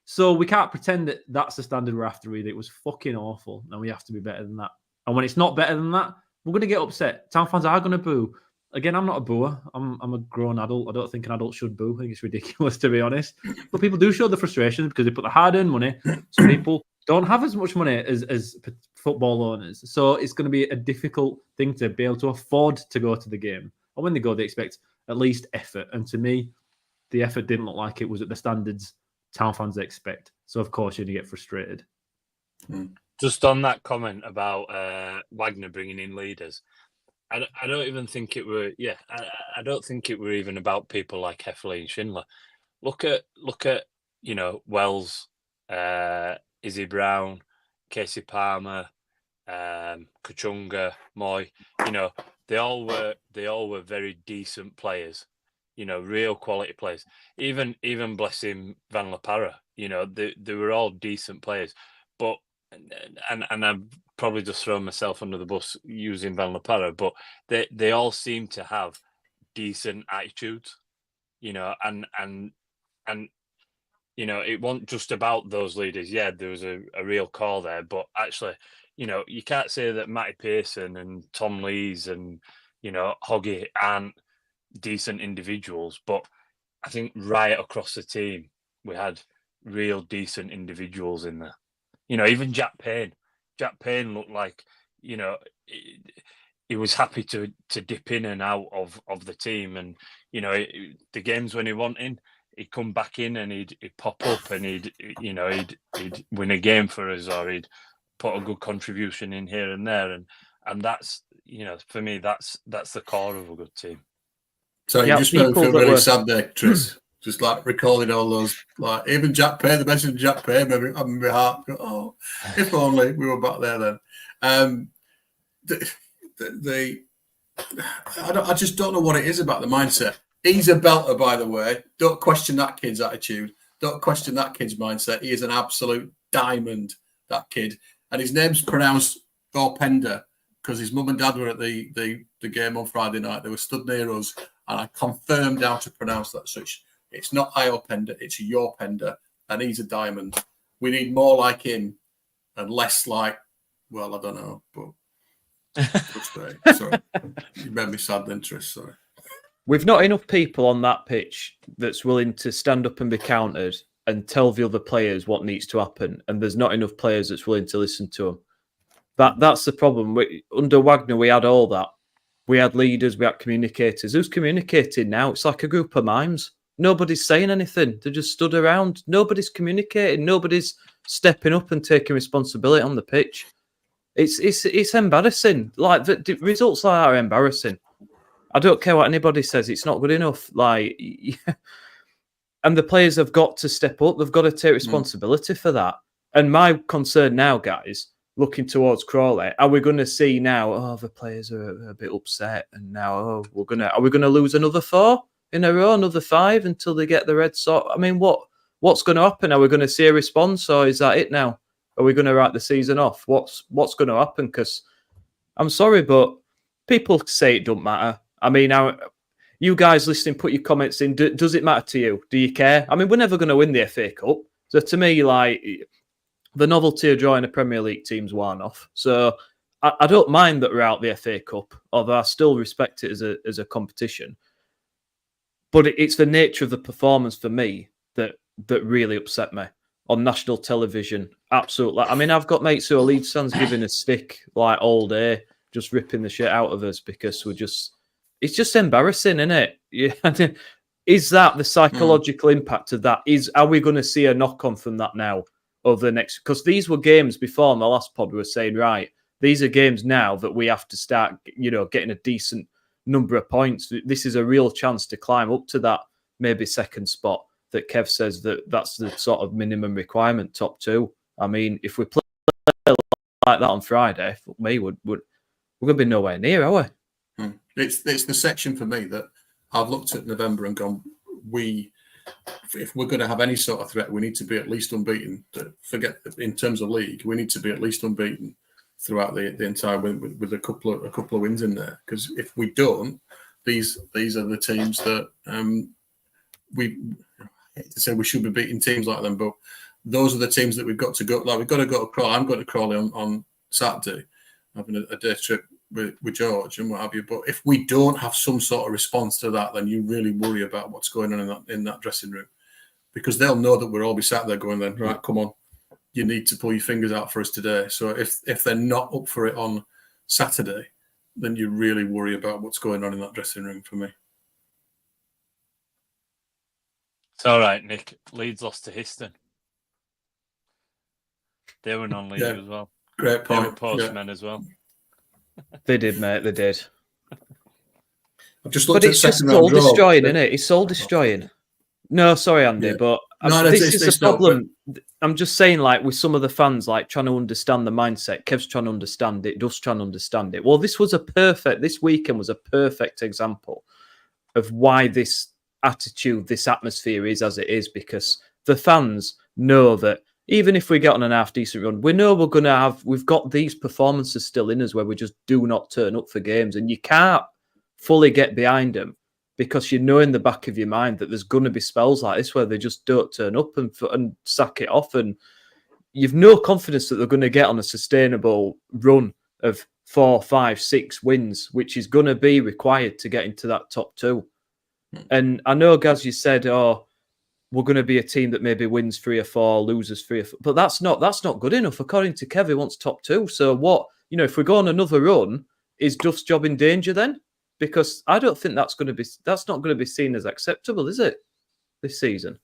So we can't pretend that that's the standard we're after. Either. It was fucking awful, and we have to be better than that. And when it's not better than that, we're going to get upset. Town fans are going to boo. Again, I'm not a booer. I'm a grown adult. I don't think an adult should boo. I think it's ridiculous, to be honest. But people do show the frustration because they put the hard-earned money. Some people don't have as much money as football owners. So it's going to be a difficult thing to be able to afford to go to the game. And when they go, they expect at least effort. And to me, the effort didn't look like it was at the standards Town fans expect. So, of course, you're going to get frustrated. Just on that comment about Wagner bringing in leaders, I don't even think it were. Yeah, I don't think it were even about people like Heffley and Schindler. Look at Wells, Izzy Brown, Casey Palmer, Kachunga, Moy. They all were very decent players. Real quality players. Even bless him, Van La Parra. They were all decent players, but. And I've probably just thrown myself under the bus using Van La Parra, but they all seem to have decent attitudes, and it wasn't just about those leaders. Yeah, there was a real call there, but actually, you can't say that Matty Pearson and Tom Lees and Hoggy aren't decent individuals, but I think right across the team we had real decent individuals in there. Even Jack Payne. Jack Payne looked like, he was happy to dip in and out of the team. And, the games when he wanted, he'd come back in and he'd pop up and he'd win a game for us, or he'd put a good contribution in here and there. And that's, for me, that's the core of a good team. So you just made me feel really sad there, Tris. Just like recalling all those, like even Jack Payne, the mention of Jack Payne, maybe having my heart go, oh, if only we were back there then. I just don't know what it is about the mindset. He's a belter, by the way. Don't question that kid's attitude. Don't question that kid's mindset. He is an absolute diamond, that kid. And his name's pronounced Openda because his mum and dad were at the game on Friday night. They were stood near us, and I confirmed how to pronounce that. So it's not Iopenda, it's Yorpenda, and he's a diamond. We need more like him and less like, well, I don't know, but sorry. You made me sad then, Tris, sorry. We've not enough people on that pitch that's willing to stand up and be countered and tell the other players what needs to happen, and there's not enough players that's willing to listen to them. That's the problem. Under Wagner, we had all that. We had leaders, we had communicators. Who's communicating now? It's like a group of mimes. Nobody's saying anything. They just stood around. Nobody's communicating. Nobody's stepping up and taking responsibility on the pitch. It's embarrassing. Like the results like that are embarrassing. I don't care what anybody says. It's not good enough. And the players have got to step up. They've got to take responsibility for that. And my concern now, guys, looking towards Crawley, are we going to see now? Oh, the players are a bit upset, and now are we going to lose another 4 in a row, another 5 until they get the red sort? I mean, what's going to happen? Are we going to see a response, or is that it now? Are we going to write the season off? What's going to happen? Because I'm sorry, but people say it don't matter. I mean, you guys listening, put your comments in. Does it matter to you? Do you care? I mean, we're never going to win the FA Cup. So to me, the novelty of drawing a Premier League team's worn off. So I don't mind that we're out the FA Cup, although I still respect it as a competition. But it's the nature of the performance for me that really upset me on national television. Absolutely. I mean, I've got mates who are Leeds fans giving a stick all day, just ripping the shit out of us because it's just embarrassing, isn't it? Yeah. Is that the psychological impact of that? Are we going to see a knock-on from that now? over the next, because these were games before in the last pod we were saying, right, these are games now that we have to start, getting a decent number of points. This is a real chance to climb up to that maybe second spot that Kev says that's the sort of minimum requirement, top 2. I mean, if we play like that on Friday, for me, we're going to be nowhere near, are we? It's the section for me that I've looked at November and gone, if we're going to have any sort of threat, we need to be at least unbeaten. Forget in terms of league, we need to be at least unbeaten throughout the entire with a couple of wins in there. Because if we don't, these are the teams that I hate to say we should be beating teams like them, but those are the teams that we've got to go. Like we've got to go to Crawley. I'm going to Crawley on Saturday, having a day trip with George and what have you. But if we don't have some sort of response to that, then you really worry about what's going on in that dressing room, because they'll know that we'll all be sat there going, then right, come on, you need to pull your fingers out for us today. So if they're not up for it on Saturday, then you really worry about what's going on in that dressing room for me. It's all right, Nick. Leeds lost to Histon. They were non-league as well. Great point. They were postmen as well. They did, mate. They did. I've just But it's just soul destroying, isn't it? It's soul destroying. No, sorry, Andy, but this is the problem. I'm just saying, like, with some of the fans, like, trying to understand the mindset. Kev's trying to understand it. Duff's trying to understand it. Well, this weekend was a perfect example of why this attitude, this atmosphere is as it is, because the fans know that even if we get on an half-decent run, we know we've got these performances still in us where we just do not turn up for games, and you can't fully get behind them because you know in the back of your mind that there's going to be spells like this where they just don't turn up and sack it off, and you've no confidence that they're going to get on a sustainable run of 4, 5, 6 wins, which is going to be required to get into that top 2. And I know, Gaz, you said, we're going to be a team that maybe wins 3 or 4, loses 3 or 4, but that's not good enough. According to Kev, he wants top 2. So what, if we go on another run, is Duff's job in danger then? Because I don't think that's not going to be seen as acceptable, is it, this season?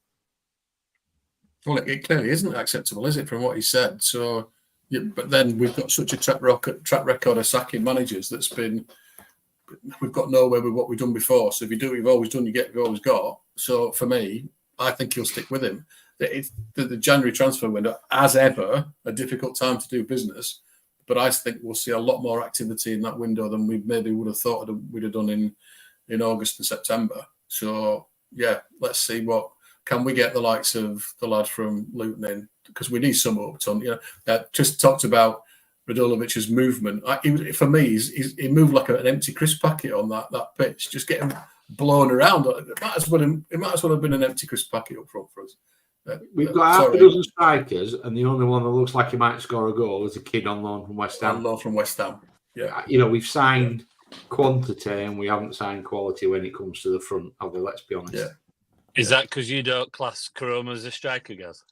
Well, it clearly isn't acceptable, is it, from what he said? So, but then we've got such a track record of sacking managers we've got nowhere with what we've done before. So if you do what you've always done, you get what you've always got. So for me, I think he'll stick with him. The January transfer window, as ever, a difficult time to do business. But I think we'll see a lot more activity in that window than we maybe would have thought we'd have done in August and September. So, yeah, let's see what can we get the likes of the lad from Luton in, because we need some upton. Just talked about Radulovic's movement. For me, he moved like an empty crisp packet on that pitch. Just getting blown around. It might as well have been an empty crisp packet up front for us. We've got half a dozen strikers, and the only one that looks like he might score a goal is a kid on loan from West Ham. On loan from West Ham. Yeah. We've signed quantity and we haven't signed quality when it comes to the front, have we? Let's be honest. Yeah. Is that because you don't class Karoma as a striker, guys?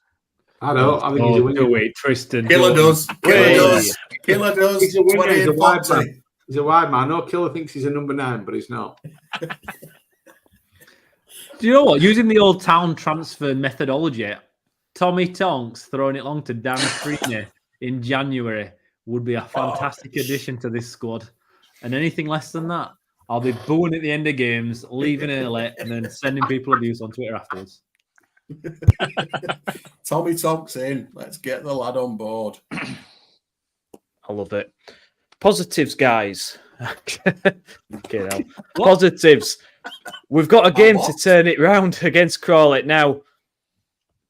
I don't. I think he's a winner. Wait, Tristan. Killer does. Killer does. He's a winner. He's a wide man. He's a wide man. No, Killer thinks he's a number 9, but he's not. Do you know what? Using the old town transfer methodology, Tommy Tonks throwing it long to Dan Creaney in January would be a fantastic addition to this squad. And anything less than that, I'll be booing at the end of games, leaving early, and then sending people abuse on Twitter afterwards. Tommy Tonks in. Let's get the lad on board. I love it. Positives, guys. Okay, positives. We've got a game to turn it round against Crawley. Now,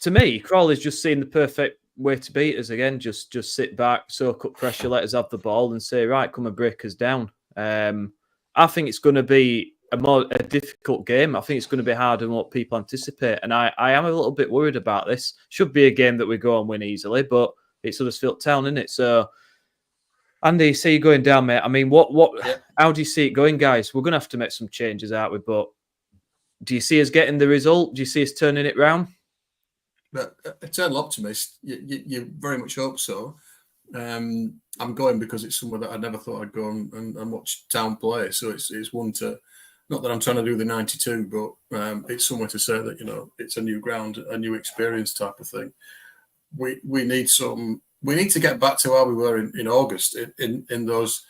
to me, Crawley's just seen the perfect way to beat us again. Just sit back, soak up pressure, let us have the ball and say, right, come and break us down. I think it's going to be a difficult game. I think it's going to be harder than what people anticipate. And I am a little bit worried about this. Should be a game that we go and win easily, but it's Huddersfield Town, isn't it? So, Andy, see you going down, mate. I mean, how do you see it going, guys? We're going to have to make some changes, aren't we? But do you see us getting the result? Do you see us turning it round? But eternal optimist, you very much hope so. I'm going because it's somewhere that I never thought I'd go and watch Town play. So it's one to, not that I'm trying to do the 92, but it's somewhere to say that, it's a new ground, a new experience type of thing. we need to get back to how we were in August. In those,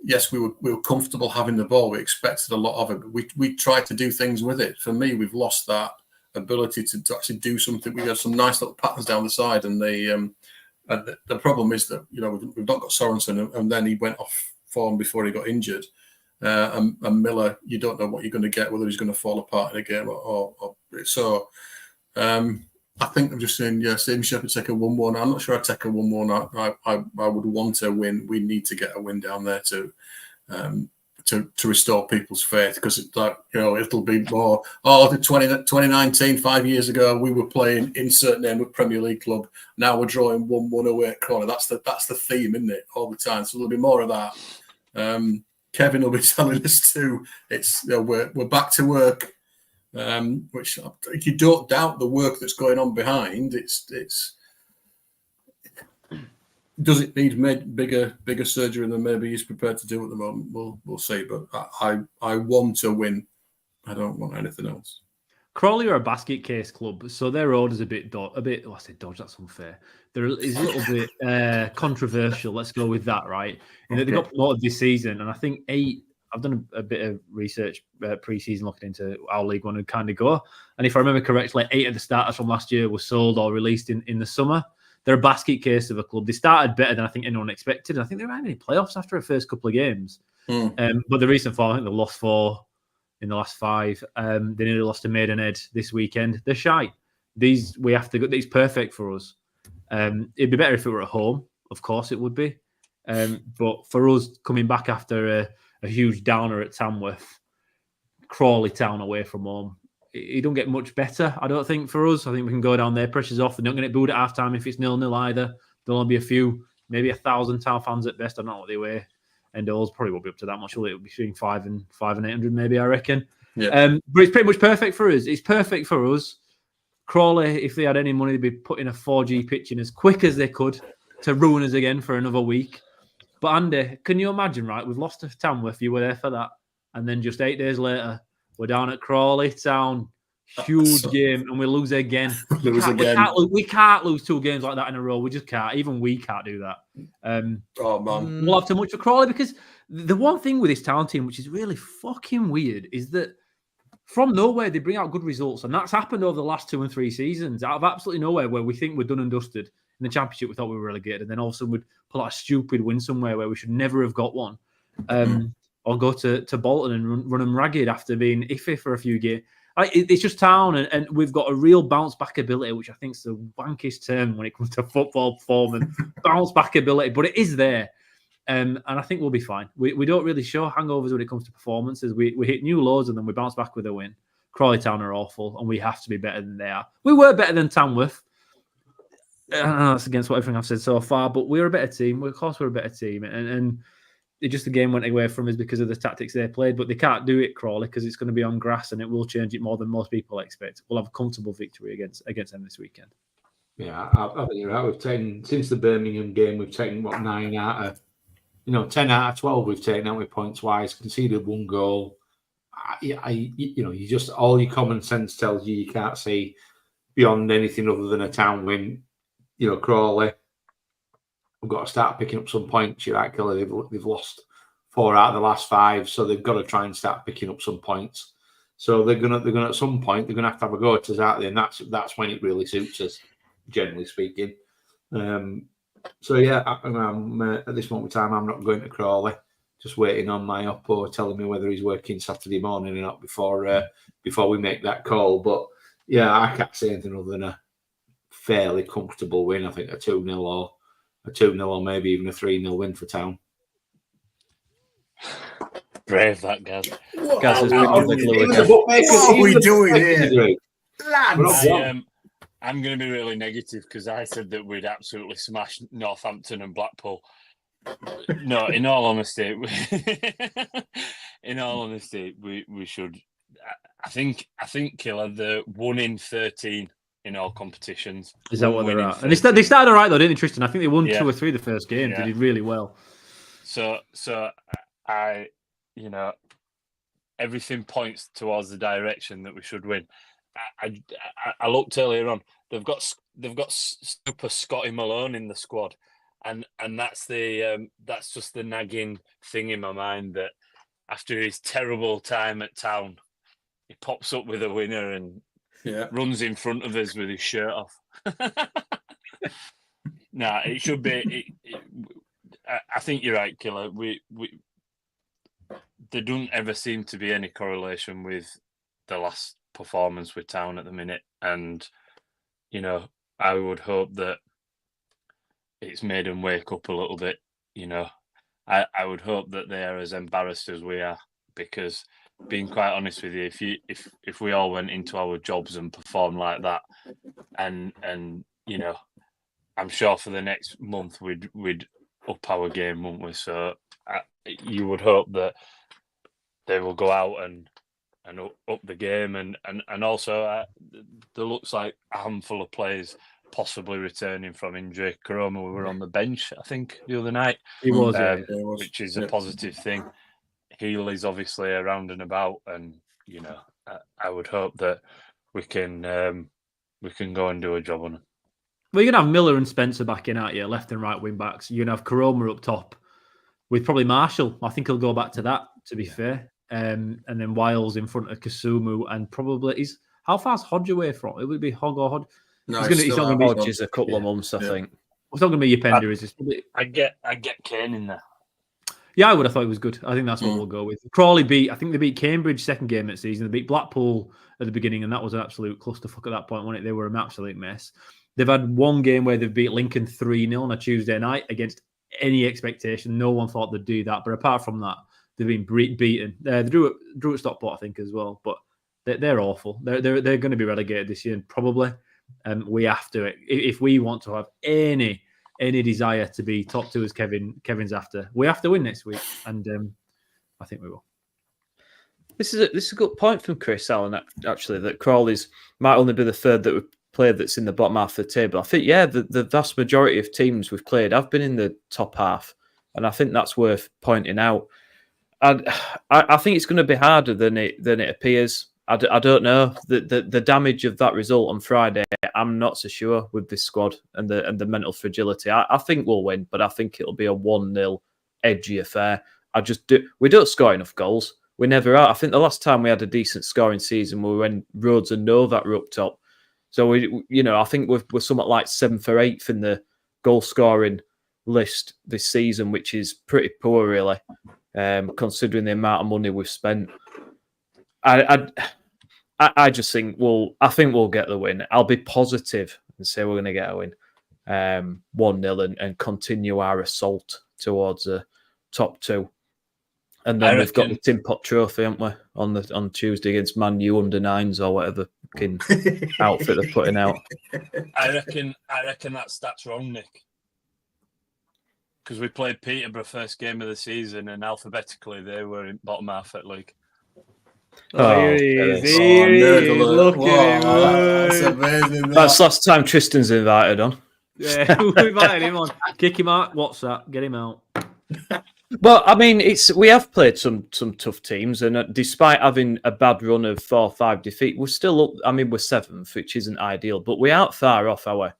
yes, we were comfortable having the ball. We expected a lot of it, but we tried to do things with it. For me, we've lost that ability to actually do something. We have some nice little patterns down the side, and the problem is that we've not got Sorensen, and then he went off form before he got injured. And Miller, you don't know what you're going to get, whether he's going to fall apart in a game or so. I think I'm just saying, Stephen Shepherd take a 1-1. I'm not sure I'd take a 1-1. I would want a win. We need to get a win down there to restore people's faith, because it's like, it'll be more, the 2019, 5 years ago, we were playing insert name of Premier League club. Now we're drawing 1-1 away at Crawley. That's the theme, isn't it? All the time. So there'll be more of that. Kevin will be telling us too. It's we're back to work, which if you don't doubt the work that's going on behind, it's does it need bigger surgery than maybe he's prepared to do at the moment? We'll see. But I want to win. I don't want anything else. Crawley are a basket case club, so their road is a bit. I say dodge. That's unfair. There is a little bit controversial. Let's go with that, right? They got promoted this season, and I think 8. I've done a bit of research pre-season looking into how League One would kind of go, and if I remember correctly, 8 of the starters from last year were sold or released in the summer. They're a basket case of a club. They started better than I think anyone expected. I think they were in playoffs after the first couple of games, but the recent form, I think they lost 4 in the last 5. They nearly lost to Maidenhead this weekend. They're shy. These we have to go. It's perfect for us. It'd be better if it were at home. Of course, it would be. But for us coming back after a huge downer at Tamworth, Crawley Town away from home, it don't get much better, I don't think, for us. I think we can go down there, pressure's off. They're not going to get booed at half-time if it's 0-0 either. There'll only be a few, maybe 1,000 Town fans at best. I don't know what they weigh. And those probably won't be up to that much. It'll be between 5 and 800 maybe, I reckon. Yeah. But it's pretty much perfect for us. It's perfect for us. Crawley, if they had any money, they'd be putting a 4G pitch in as quick as they could to ruin us again for another week. But Andy, can you imagine, right? We've lost to Tamworth. You were there for that. And then just 8 days later, we're down at Crawley Town. Huge game. And we lose again. We can't lose 2 games like that in a row. We just can't. Even we can't do that. Oh, man. We'll have too much for Crawley, because the one thing with this Town team, which is really fucking weird, is that from nowhere, they bring out good results. And that's happened over the last 2 and 3 seasons. Out of absolutely nowhere, where we think we're done and dusted. In the Championship, we thought we were relegated. And then all of a sudden, we'd pull out a stupid win somewhere where we should never have got one. Or go to Bolton and run them ragged after being iffy for a few games. It's just Town, and we've got a real bounce back ability, which I think is the wankiest term when it comes to football form and bounce back ability, but it is there. And I think we'll be fine. We don't really show hangovers when it comes to performances. We hit new lows and then we bounce back with a win. Crawley Town are awful, and we have to be better than they are. We were better than Tamworth. I don't know, that's against what everything I've said so far, but we're a better team. Of course, we're a better team. And it just the game went away from us because of the tactics they played, but they can't do it, Crawley, because it's going to be on grass and it will change it more than most people expect. We'll have a comfortable victory against them this weekend. Yeah, I think you're right. We've taken, since the Birmingham game, we've taken 9 out of 10 out of 12 we've taken out with points wise, conceded 1 goal. You just, all your common sense tells you can't see beyond anything other than a Town win. Crawley, we've got to start picking up some points. You're right, Kelly. They've lost 4 out of the last 5, so they've got to try and start picking up some points. So they're gonna at some point they're gonna have to have a go at us out there, and that's when it really suits us, generally speaking. So yeah, I'm at this moment in time, I'm not going to Crawley. Just waiting on my oppo telling me whether he's working Saturday morning or not before we make that call. But yeah, I can't say anything other than a fairly comfortable win. I think a 2-0 or maybe even a 3-0 win for Town. Brave, that Gaz. What are we doing here? Lads. I'm going to be really negative because I said that we'd absolutely smash Northampton and Blackpool. No, in all honesty, we should. I think Killer, the 1 in 13 in all competitions. Is that what they're at? And they started all right though, didn't they, Tristan? I think they won 2 or 3 the first game. They did really well. So I, everything points towards the direction that we should win. I looked earlier on. They've got Super Scotty Malone in the squad, and that's that's just the nagging thing in my mind that after his terrible time at Town, he pops up with a winner and runs in front of us with his shirt off. Nah, it should be. I think you're right, Killer. There don't ever seem to be any correlation with the last performance with Town at the minute, and I would hope that it's made them wake up a little bit. I would hope that they are as embarrassed as we are, because being quite honest with you, if we all went into our jobs and performed like that, and I'm sure for the next month we'd up our game, wouldn't we? So you would hope that they will go out and up the game, and also there looks like a handful of players possibly returning from injury. Karoma, we were on the bench, I think, the other night. He was, which is a positive thing. Heel is obviously around and about, and I would hope that we can go and do a job on them. Well, you're going to have Miller and Spencer back in, aren't you? Left and right wing backs. You're going to have Karoma up top with probably Marshall. I think he'll go back to that, to be fair. And then Wiles in front of Kasumu, and probably how far's Hodge away from? It would be Hogg or Hodge. No, he's not going to be Hodge is a couple of months, I think. It's not going to be your Pender, is it? I get Kane in there. Yeah, I would have thought it was good. I think that's what we'll go with. Crawley I think they beat Cambridge second game of the season. They beat Blackpool at the beginning, and that was an absolute clusterfuck at that point, wasn't it? They were an absolute mess. They've had one game where they've beat Lincoln 3-0 on a Tuesday night against any expectation. No one thought they'd do that. But apart from that, they've been beaten. They drew at Stockport, I think, as well. But they're awful. They're going to be relegated this year, and probably. We have to, if we want to have any desire to be top two as Kevin's after, we have to win next week, and I think we will. This is a good point from Chris Allen, actually, that Crawley's might only be the third that we've played that's in the bottom half of the table. I think, the vast majority of teams we've played have been in the top half, and I think that's worth pointing out. And I think it's going to be harder than it appears. I don't know. The damage of that result on Friday, I'm not so sure with this squad and the mental fragility. I think we'll win, but I think it'll be a 1-0 edgy affair. We don't score enough goals. We never are. I think the last time we had a decent scoring season was when Rhodes and Novak were up top. So I think we're somewhat like 7th or 8th in the goal scoring list this season, which is pretty poor, really, considering the amount of money we've spent. I just think I think we'll get the win. I'll be positive and say we're going to get a win, 1-0, and continue our assault towards the top two. And then we've got the Tin Pot Trophy, haven't we, on Tuesday against Man U under-9s or whatever fucking outfit they're putting out. I reckon that's wrong, Nick. Because we played Peterborough first game of the season, and alphabetically they were in bottom half at league. Look at him. That's amazing. That's last time Tristan's invited on. Yeah, we invited him on. Kick him out. What's that? Get him out. Well, I mean, we have played some tough teams, and despite having a bad run of 4 or 5 defeats, we're still up. I mean, we're 7th, which isn't ideal, but we aren't far off, are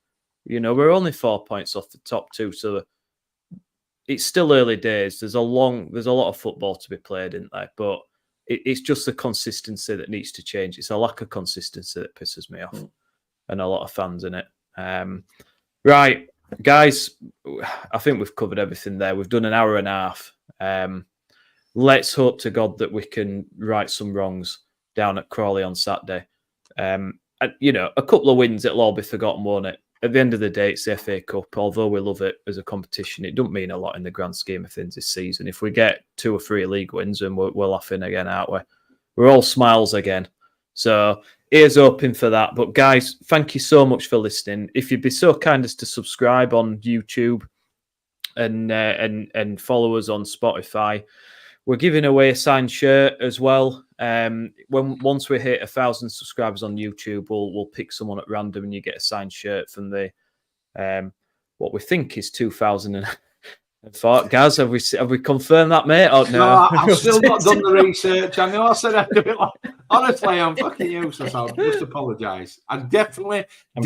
we? We're only 4 points off the top 2, so it's still early days. There's a lot of football to be played, isn't there? But it's just the consistency that needs to change. It's a lack of consistency that pisses me off, and a lot of fans in it. Right, guys, I think we've covered everything there. We've done an hour and a half. Let's hope to God that we can right some wrongs down at Crawley on Saturday. A couple of wins, it'll all be forgotten, won't it? At the end of the day, it's the FA Cup. Although we love it as a competition, it doesn't mean a lot in the grand scheme of things this season. If we get 2 or 3 league wins, then we're laughing again, aren't we? We're all smiles again. So ears open for that. But guys, thank you so much for listening. If you'd be so kind as to subscribe on YouTube and follow us on Spotify. We're giving away a signed shirt as well. Once we hit 1,000 subscribers on YouTube, we'll pick someone at random, and you get a signed shirt from the what we think is 2000 thought, Gaz, have we confirmed that, mate? Oh, no, I've still not done the research. I know I said I'd do it. Honestly, I'm fucking useless. I'll just apologise. I definitely will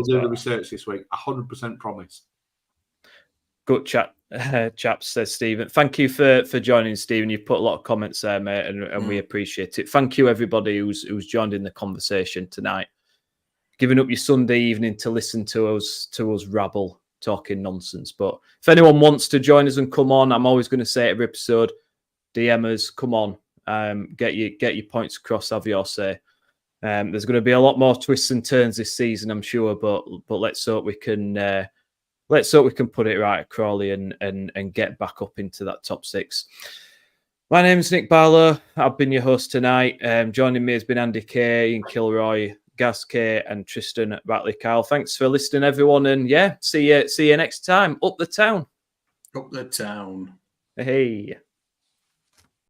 do the research this week. 100% promise. Good chat, chaps, says Stephen. Thank you for joining, Stephen. You've put a lot of comments there, mate, and we appreciate it. Thank you, everybody who's joined in the conversation tonight, giving up your Sunday evening to listen to us rabble, talking nonsense. But if anyone wants to join us and come on, I'm always going to say every episode, DM us, come on, get your points across, have your say. There's going to be a lot more twists and turns this season, I'm sure, but let's hope we can put it right at Crawley and get back up into that top 6. My name is Nick Barlow. I've been your host tonight. Joining me has been Andy Kay, Ian Kilroy, Gaz Kay, and Tristan Batley-Kyle. Thanks for listening, everyone, and see you next time. Up the town. Up the town. Hey.